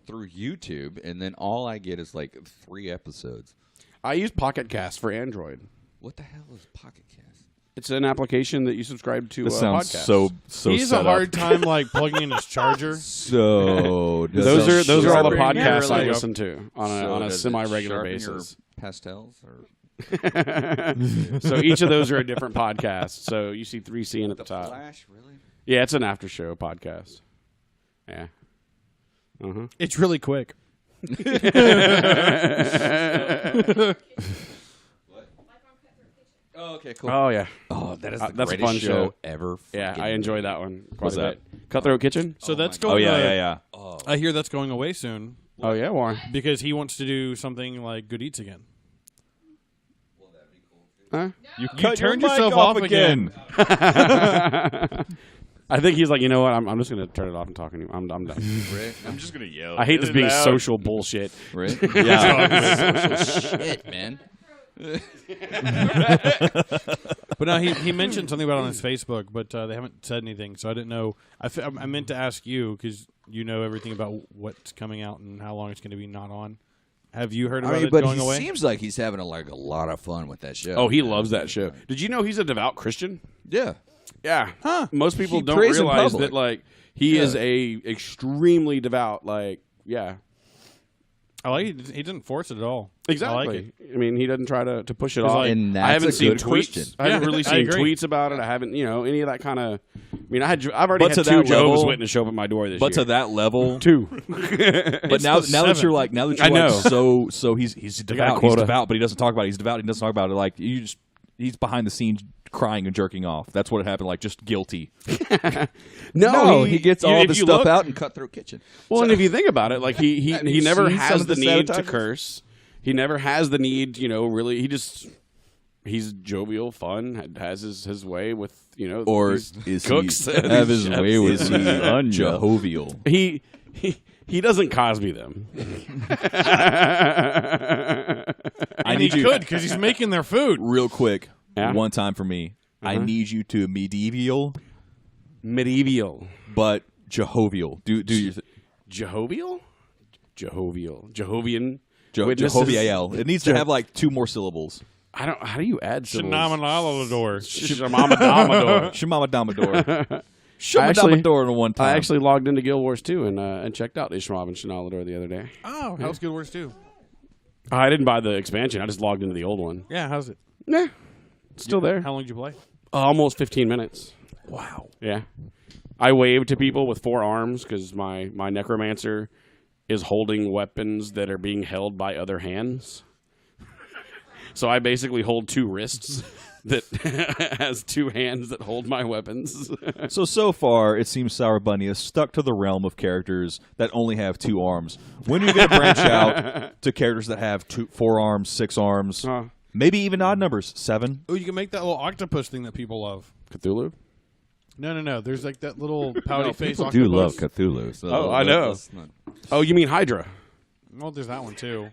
through YouTube, and then all I get is like 3 episodes. I use Pocket Cast for Android. What the hell is Pocket Cast? It's an application that you subscribe to. This sounds podcasts. so. He has set a hard up. time like plugging in his charger. So Those are all the Sharpen podcasts I your- listen to on a does it semi-regular sharpen basis. your pastels or So each of those are a different podcast. So you see 3CN at the top. Flash? Really? Yeah, it's an after show podcast. Yeah. It's really quick. Oh, okay, cool. Oh yeah. Oh, that is the that's a greatest fun show show. ever. Yeah, freaking I enjoy made. that one quite What's a that? bit. Cutthroat Kitchen. So that's Oh going. yeah. I hear that's going away soon Oh yeah, why? because he wants to do something like Good Eats again. Huh? You turned yourself off again. I think he's like, you know what? I'm just gonna turn it off and talk to you. I'm done. Right? I'm just gonna yell. I hate this being social bullshit. Right? Yeah. Social shit, man. But no, he mentioned something about it on his Facebook, but they haven't said anything, so I didn't know. I meant to ask you because you know everything about what's coming out and how long it's going to be not on. Have you heard about it but going he away? seems like he's having a lot of fun with that show. Oh, he loves that show. Did you know he's a devout Christian? yeah. Yeah. Most people He don't prays in realize public. that like he is a extremely devout yeah. I like it. He didn't force it at all. Exactly. I like it. I mean, he doesn't try to push it 'Cause, off. like- And I that's haven't a seen good tweets. Christian. I haven't Yeah, really I seen agree. tweets about it. I haven't, any of that kind of. I mean, I've already But had to 2 that Jehovah's level- Witnesses show up at my door this But year. to that level, 2. But now that you're like I like know. so he's got a devout. He's quota. devout, but he doesn't talk about it. He's devout. He doesn't talk about it. Like he's behind the scenes crying and jerking off. That's what happened. Like just guilty. no, he gets all if the you stuff look- out in Cutthroat Kitchen. Well, and if you think about it, like he Have you never seen some has of the the need to sabotages? curse. He never has the need, really. He's jovial, fun, has his way with, Or these is cooks. he and have these his chefs. way with is he Jehovial? He doesn't Cosby them. I And need he you could because he's making their food. real quick. Yeah? One time for me. I need you to medieval, Medieval. but Jehovial. Do your Jehovial? Jehovian. Jehovial. Witnesses. It needs to have like 2 more syllables. I don't. How do you add syllables? Phenomenal. Shamamadamamador. Shemama Damador. I Shemama actually- Damador one time. I actually logged into Guild Wars 2 and checked out Ishmael and Shanalador the other day. Oh, how's Good Words too? I didn't buy the expansion. I just logged into the old one. Yeah, how's it? Nah, it's still there. How long did you play? Almost 15 minutes. Wow. Yeah. I waved to people with 4 arms because my necromancer is holding weapons that are being held by other hands. So I basically hold 2 wrists that has 2 hands that hold my weapons. So far, it seems Sour Bunny is stuck to the realm of characters that only have 2 arms. When are you going to branch out to characters that have 4 arms, 6 arms, maybe even odd numbers, 7? Oh, you can make that little octopus thing that people love. Cthulhu? No. There's like that little pouty face People octopus. do love Cthulhu. So Oh, I know. Oh, you mean Hydra? Well, there's that one too.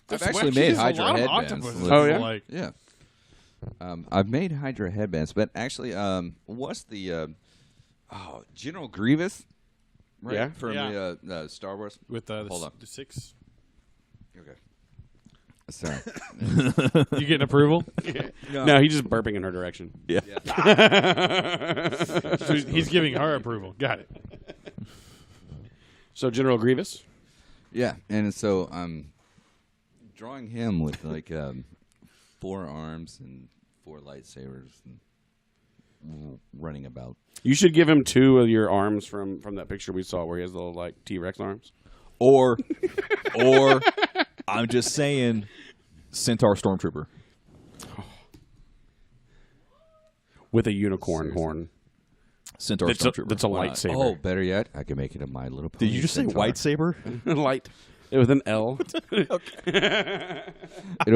I've actually made Hydra headbands. Oh, yeah? Like, Yeah. I've made Hydra headbands, but actually, what's the General Grievous? Right? Yeah. From the Star Wars. with Hold on. the 6. Okay. Sorry. You getting approval? No, he's just burping in her direction. Yeah. So he's giving her approval. Got it. So General Grievous? Yeah, and so I'm drawing him with like 4 arms and 4 lightsabers and running about. You should give him 2 of your arms from that picture we saw where he has little like T-Rex arms. Or I'm just saying, Centaur Stormtrooper. With a unicorn horn. Centaur Stormtrooper. That's a Why not? lightsaber. Oh, better yet, I can make it a My Little Pony. Did you just say Centaur. lightsaber? Light. With an L. It'll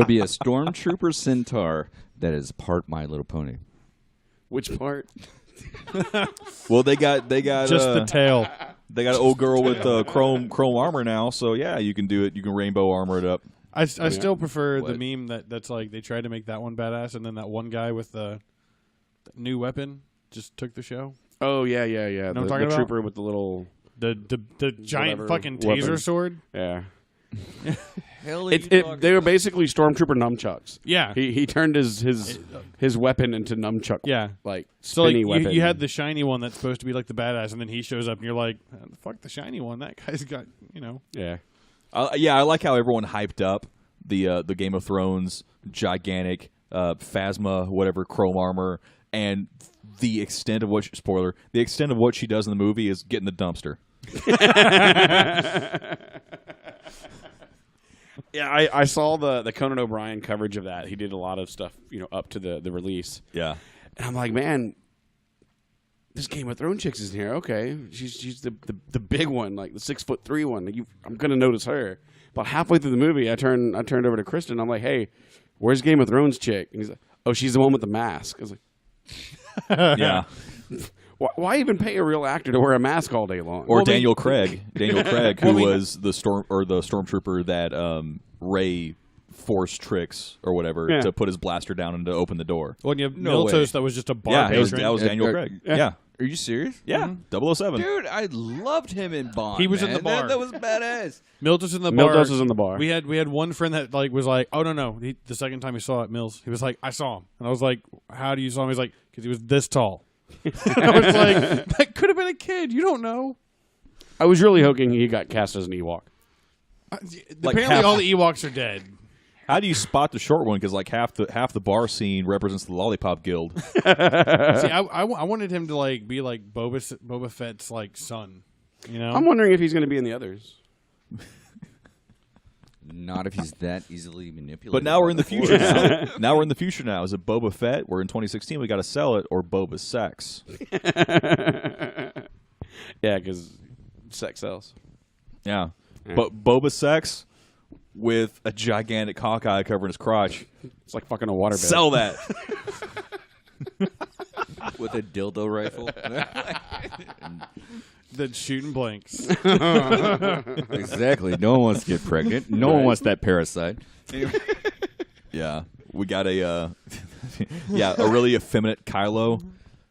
be a Stormtrooper Centaur that is part My Little Pony. Which part? Well, they got Just the tail. they got an old girl with chrome armor now, so yeah, you can do it. You can rainbow armor it up. I still prefer What? the meme that's like they tried to make that one badass, and then that one guy with the new weapon just took the show. Oh, yeah. Know what I'm The talking about? trooper with the little... The giant Whatever fucking taser weapon. sword. Yeah. Hell, They were basically Stormtrooper nunchucks. Yeah. He turned his weapon into nunchuck. Yeah. Like So like spinny weapon. you had the shiny one that's supposed to be like the badass, and then he shows up, and you're like, "Fuck the shiny one! That guy's got Yeah. Yeah, I like how everyone hyped up the Game of Thrones gigantic Phasma, whatever, chrome armor, and the extent of what the extent of what she does in the movie is getting the dumpster. Yeah, I saw the Conan O'Brien coverage of that. He did a lot of stuff, up to the release. Yeah. And I'm like, man, this Game of Thrones chick's in here. Okay, she's the big one, like the 6'3" one. I'm gonna notice her. About halfway through the movie, I turned over to Kristen. I'm like, hey, where's Game of Thrones chick? And he's like, oh, she's the one with the mask. I was like, Yeah. why even pay a real actor to wear a mask all day long? Or Daniel Craig, who was the stormtrooper that Rey forced tricks or whatever to put his blaster down and to open the door. Well, and you have No Miltos way. that was just a bar Yeah, patron. that was Daniel Craig. Yeah. Are you serious? Yeah. 007. Dude, I loved him in Bond. He was in man. the bar. That was badass. Miltos in the bar. Miltos is in the bar. We had one friend that was like, oh no. The second time he saw it, Mills, he was like, I saw him, and I was like, how do you saw him? He's like, because he was this tall. I was like, that could have been a kid. You don't know. I was really hoping he got cast as an Ewok. Apparently, half- all the Ewoks are dead. How do you spot the short one? Because like half the bar scene represents the Lollipop Guild. See, I wanted him to like be like Boba Fett's like son. I'm wondering if he's going to be in the others. Not if he's that easily manipulated. But now we're in the by future Force. now. Now we're in the future now. Is it Boba Fett? We're in 2016. We got to sell it, or Boba Sex. Yeah, because sex sells. Yeah. But Boba Sex with a gigantic Hawkeye covering his crotch. It's like fucking a waterbed. Sell that. with a dildo rifle. That's shooting blanks. Exactly. No one wants to get pregnant. No one wants that parasite. Yeah. We got a really effeminate Kylo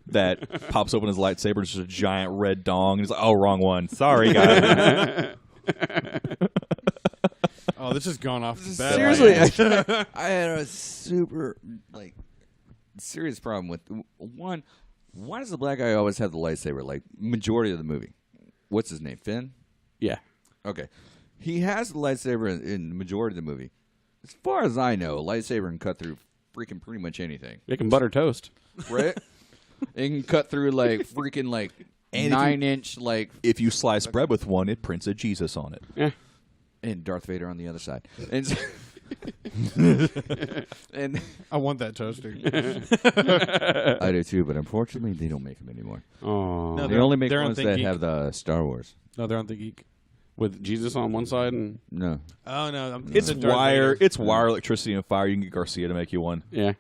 that pops open his lightsaber and it's just a giant red dong. And he's like, oh, wrong one. Sorry, guys. Oh, this has gone off the bad. Seriously, I had a super serious problem with one. Why does the black guy always have the lightsaber? Like majority of the movie, what's his name? Finn. Yeah. Okay, he has the lightsaber in the majority of the movie. As far as I know, a lightsaber can cut through freaking pretty much anything, They can butter toast. right? It can cut through like freaking like And 9-inch like If you slice bread with one, it prints a Jesus on it. Yeah. and Darth Vader on the other side. And so- and I want that toaster. I do too, but unfortunately they don't make them anymore. Oh. No, They only make they're on ones Think that Geek. have the Star Wars. No, they're on the geek. With Jesus on one side and No. Oh no, It's the Darth wire. Vader. It's wire, electricity, and fire. You can get Garcia to make you one. yeah.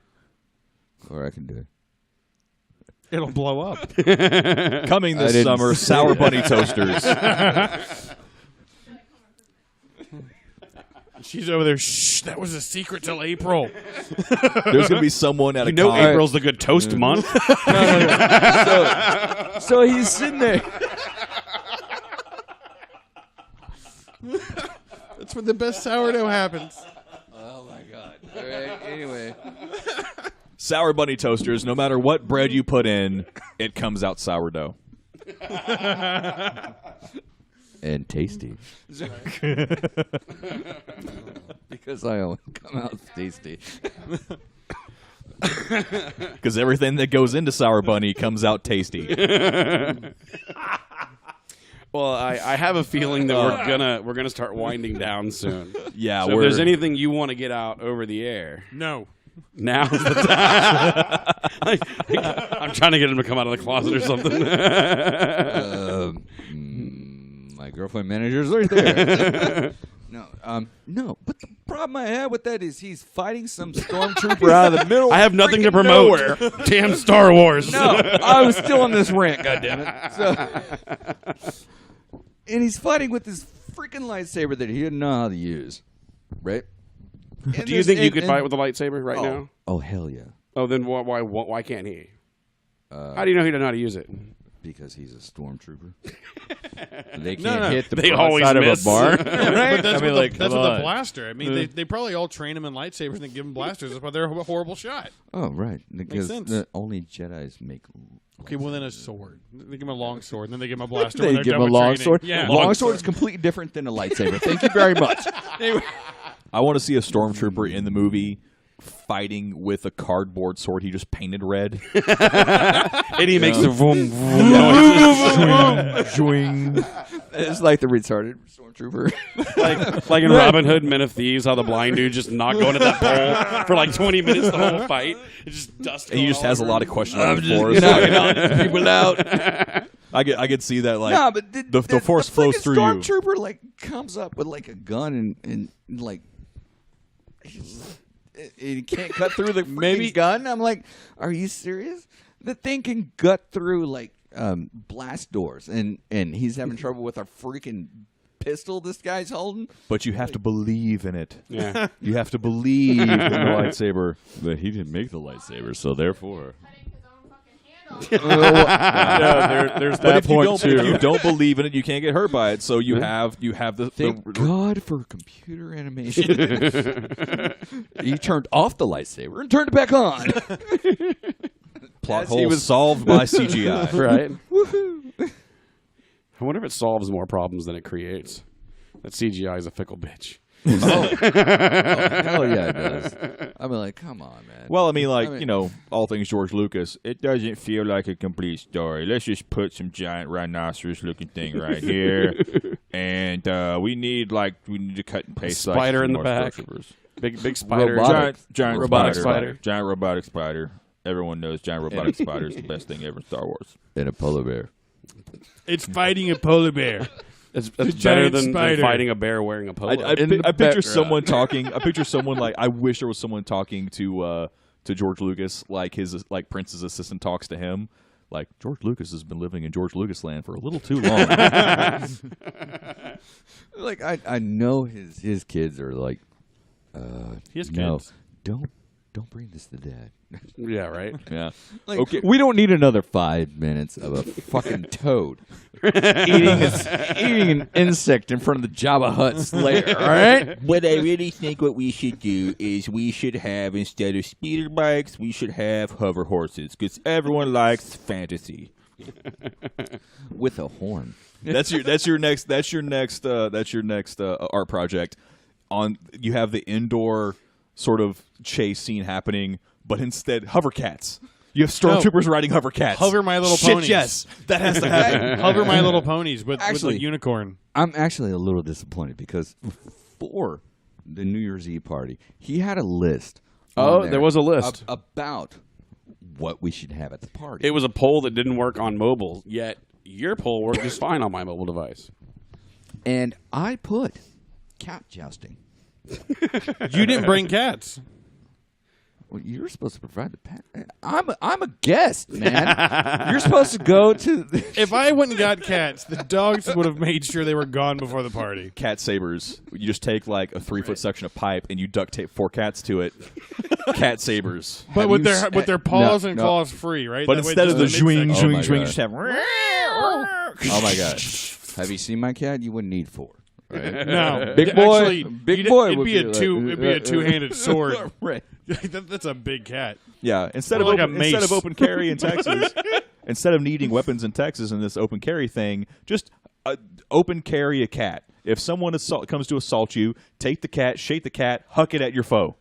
Or I can do it. It'll blow up. Coming I this didn't summer, say Sour Bunny toasters. She's over there. Shh, that was a secret till April. There's going to be someone at a You know, con. April's the good toast month. So he's sitting there. That's when the best sourdough happens. Oh my god. All right. Anyway. Sour Bunny toasters, no matter what bread you put in, it comes out sourdough. And tasty. Because I always come out tasty. Because everything that goes into Sour Bunny comes out tasty. Well, I have a feeling that we're gonna start winding down soon. Yeah, So if there's anything you want to get out over the air, No. now's the time. I'm trying to get him to come out of the closet or something. My girlfriend manager's right there. No. But the problem I have with that is he's fighting some stormtrooper out of the middle. I have nothing to promote. Damn Star Wars. No, I was still on this rant. Goddammit. So, and he's fighting with this freaking lightsaber that he didn't know how to use, right? Do you think you could fight with a lightsaber right now? Oh hell yeah! Oh, then why can't he? How do you know he doesn't know how to use it? Because he's a stormtrooper. They can't No. hit the They broadside always of miss. a bar. But that's, I mean, like, that's come with on. a blaster. I mean, they probably all train them in lightsabers and then give them blasters. That's why they're a horrible shot. Oh right, because sense. the only Jedi's make. Okay, well then a sword. They give him a long sword, and then they give him a blaster. They when they're give done him a with long training. sword. Yeah, Long sword is completely different than a lightsaber. Thank you very much. I want to see a stormtrooper in the movie fighting with a cardboard sword he just painted red. And he makes the vroom vroom noise. It's like the retarded stormtrooper. Like in Robin Hood, Men of Thieves, how the blind dude just not going at that pole for like 20 minutes the whole fight. It's just dust. And he just has a lot of questions on the just force. knocking all these people out. I could see that like No, but the force flows freaking through you. stormtrooper like comes up with like a gun and like he can't cut through the freaking gun. I'm like, are you serious? The thing can gut through like blast doors, and he's having trouble with a freaking pistol this guy's holding. But you have to believe in it. Yeah. You have to believe in the lightsaber. But he didn't make the lightsaber, so therefore. Cutting his own fucking handle. there's But if you don't believe in it, you can't get hurt by it. So you have the Thank God for computer animation. He turned off the lightsaber and turned it back on. plot hole solved by CGI. Right. I wonder if it solves more problems than it creates. That CGI is a fickle bitch. Hell yeah, it does. I mean, like, come on, man. Well, I mean, all things George Lucas. It doesn't feel like a complete story. Let's just put some giant rhinoceros-looking thing right here, and we need to cut and paste Spider in the more back. stormtroopers. Big spider. Giant robotic spider. Giant robotic spider. Everyone knows giant robotic spider is the best thing ever in Star Wars. And a polar bear. It's fighting a polar bear. It's better giant than spider. fighting a bear wearing a polo. I picture someone talking. I picture someone like. I wish there was someone talking to George Lucas like his Prince's assistant talks to him. Like, George Lucas has been living in George Lucas land for a little too long. Like, I know his kids are like, He has no, kids. don't bring this to Dad. Yeah, right. Yeah. Like, Okay. we don't need another 5 minutes of a fucking toad eating an insect in front of the Jabba Hutt's lair. All right. What I really think what we should do is we should have, instead of speeder bikes, we should have hover horses because everyone likes fantasy. With a horn. That's your next art project. You have the indoor sort of chase scene happening, but instead hover cats. You have stormtroopers riding hover cats. Hover My Little Shit, Ponies. yes, that has to happen. Hover My Little Ponies with Actually- a unicorn. I'm actually a little disappointed because for the New Year's Eve party, he had a list. Oh, there was a list. about what we should have at the party. It was a poll that didn't work on mobile, yet your poll worked just fine on my mobile device. And I put cat jousting. You didn't bring cats. Well, you're supposed to provide the pet. I'm a guest, man. You're supposed to go to. If I went and got cats, the dogs would have made sure they were gone before the party. Cat sabers. You just take like a 3-foot section of pipe and you duct tape 4 cats to it. Cat sabers. But with their paws and no. claws free, right? But That way instead of the just zwing, Oh my zwing, zwing, God. just have. Oh my gosh! Have you seen my cat? You wouldn't need 4. Right? No, Big boy. Actually, Big boy It'd would be a be two. like, It'd be a two-handed sword. Right. That's a big cat. Yeah, instead of Like a instead of mace. open carry in Texas, instead of needing weapons in Texas in this open carry thing, just open carry a cat. If someone comes to assault you, take the cat, shake the cat, huck it at your foe.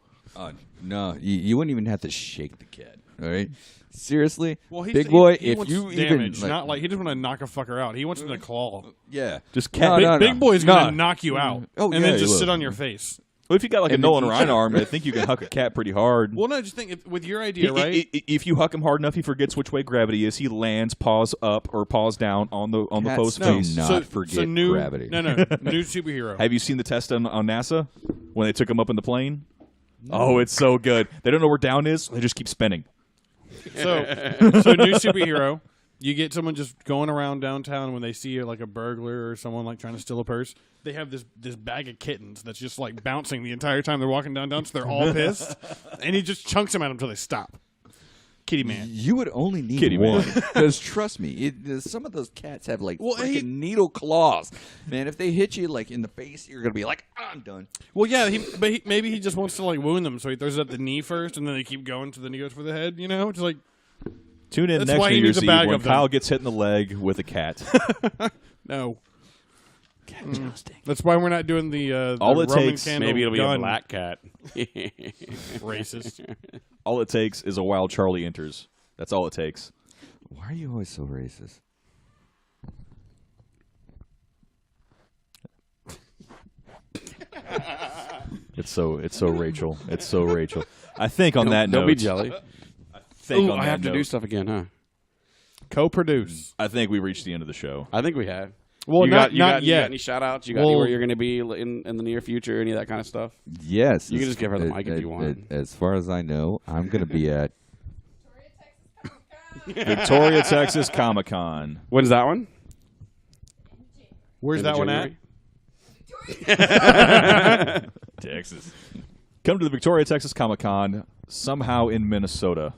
No, you wouldn't even have to shake the cat. All right. Seriously, Well, big boy. he If wants you damage, even not like he doesn't want to knock a fucker out. He wants him to claw. yeah, Just cat. Big boy's gonna knock you out, Oh, and yeah, then he just will. sit on your face. Well, if you got like a And Nolan then- Ryan arm, I think you can huck a cat pretty hard. Well, no, just think with your idea, right? If you huck him hard enough, he forgets which way gravity is. He lands paws up or paws down on the foe's Cats do face. not forget new, gravity. No, new superhero. Have you seen the test on NASA when they took him up in the plane? Oh, it's so good. They don't know where down is. So they just keep spinning. So new superhero. You get someone just going around downtown when they see like a burglar or someone like trying to steal a purse. They have this bag of kittens that's just like bouncing the entire time they're walking downtown, so they're all pissed. And he just chunks them at them until they stop. Kitty man. You would only need Kitty one. man. Because trust me, some of those cats have like freaking needle claws. Man, if they hit you like in the face, you're gonna be like, I'm done. Well, yeah, maybe he just wants to like wound them, so he throws it at the knee first, and then they keep going to the knee goes for the head. You know, just like Tune in That's next why New he needs Year's a Eve bag when of them. Kyle gets hit in the leg with a cat. no. That's why we're not doing the All it Roman takes- candle Maybe it'll be gun. a black cat. Racist. All it takes is a wild Charlie enters. That's all it takes. Why are you always so racist? It's so Rachel. It's so Rachel. I think on that note, Don't be jelly. think Ooh, on I that have to note, do stuff again, huh? Co-produce. I think we reached the end of the show. I think we have. Well, you not got, you got yet. any shout outs? You got Well- anywhere you're going to be in the near future? Any of that kind of stuff? Yes. You can just give her the mic if you want. As far as I know, I'm gonna be at. Victoria, Texas Comic-Con. When's that one? Where's In that one at? January? Texas. Come to the Victoria, Texas Comic-Con somehow in Minnesota.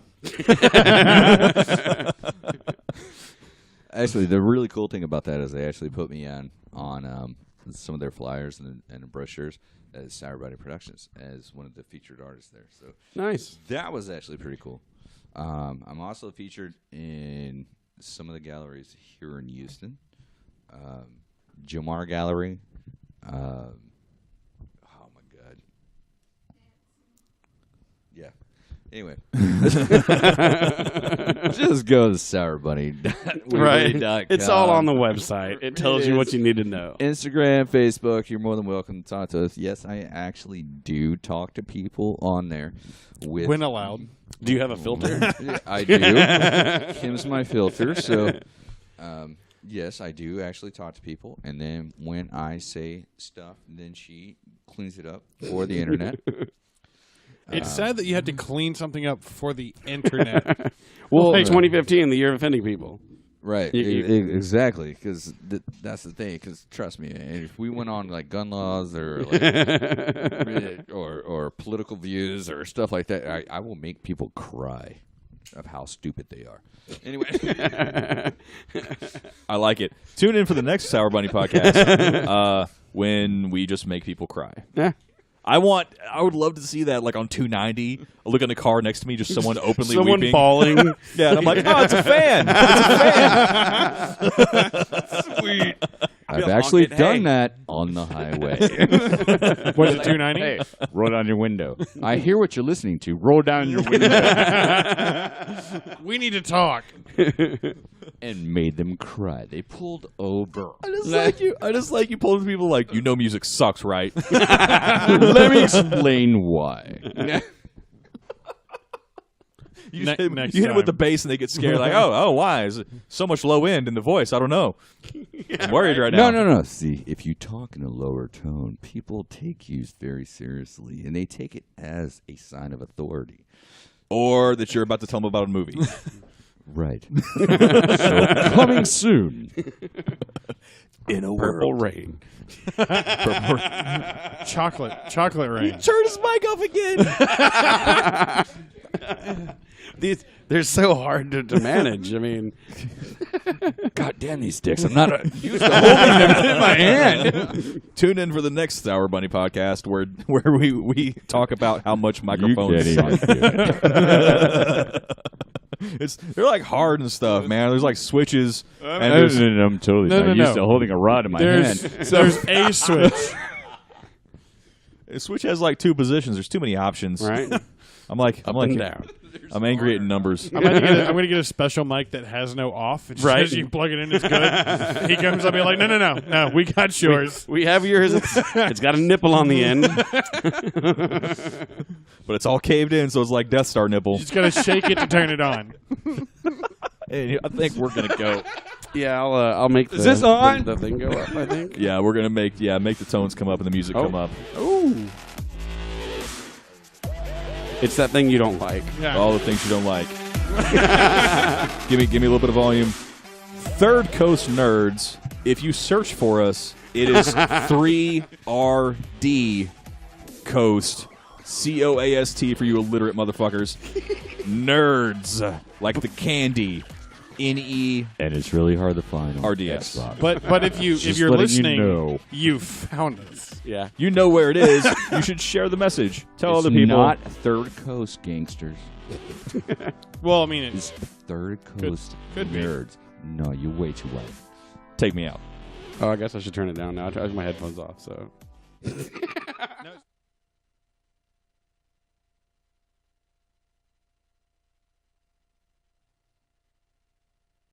Actually, the really cool thing about that is they actually put me on some of their flyers and brochures as Sourbunny Productions as one of the featured artists there. So Nice. that was actually pretty cool. I'm also featured in some of the galleries here in Houston. Jomar Gallery. Oh my God. Yeah. Anyway, just go to Sourbunny. Right. It's all on the website. It tells you what you need to know. Instagram, Facebook. You're more than welcome to talk to us. Yes, I actually do talk to people on there. With When allowed. Do you have a filter? Yeah, I do. Kim's my filter, so yes, I do actually talk to people. And then when I say stuff, then she cleans it up for the internet. It's sad that you had to clean something up for the internet. Well, Like- 2015, the year of offending people. Right, exactly, because that's the thing. Because trust me, if we went on like gun laws or like, or political views or stuff like that, I will make people cry of how stupid they are. Anyway, I like it. Tune in for the next Sourbunny podcast when we just make people cry. Yeah. I would love to see that, like on 290. I look in the car next to me, just someone openly Someone weeping. bawling. Yeah, and I'm like, oh, it's a fan. sweet. I've actually done that on the highway. Was it 290? Hey, roll down your window. I hear what you're listening to. Roll down your window. We need to talk. And made them cry. They pulled over. I just like you pulling people like, you know music sucks, right? Let me explain why. You Ne- hit, next you hit it with the time. bass, and they get scared. Like, oh, why is it so much low end in the voice? I don't know. I'm worried right now. No. See, if you talk in a lower tone, people take you very seriously, and they take it as a sign of authority. Or that you're about to tell them about a movie. Right. So, coming soon. In a Purple Rain. Chocolate rain. Turn his mic off again. They're so hard to manage. I mean, God damn these sticks! I'm not used to holding them in my hand. Tune in for the next Sour Bunny podcast where we talk about how much microphones suck. They're like hard and stuff, man. There's like switches. And there's, I'm totally not used to holding a rod in my hand. There's a switch. the switch has like 2 positions. There's too many options. right? I'm like and down. I'm angry at numbers. I'm gonna get a special mic that has no off. It just Right. says you plug it in, it's good. He comes up and be like, no, we got yours. We have yours. It's got a nipple on the end. But it's all caved in, so it's like Death Star nipple. You just gotta shake it to turn it on. Hey, I think we're gonna go. Yeah, I'll make this on? the thing go up, I think. Yeah, we're gonna make the tones come up and the music come up. Ooh. It's that thing you don't like. Yeah. All the things you don't like. give me a little bit of volume. Third Coast Nerds. If you search for us, it is 3RD Coast. COAST for you illiterate motherfuckers. Nerds. Like the candy. NE. And it's really hard to find on RDS. Xbox. But if Just you're letting listening, you know. you found us. Yeah. You know where it is. You should share the message. Tell It's other people. not Third Coast gangsters. Well, I mean, It's Third Coast could be. nerds. No, you're way too white. Take me out. Oh, I guess I should turn it down now. I have my headphones off, so.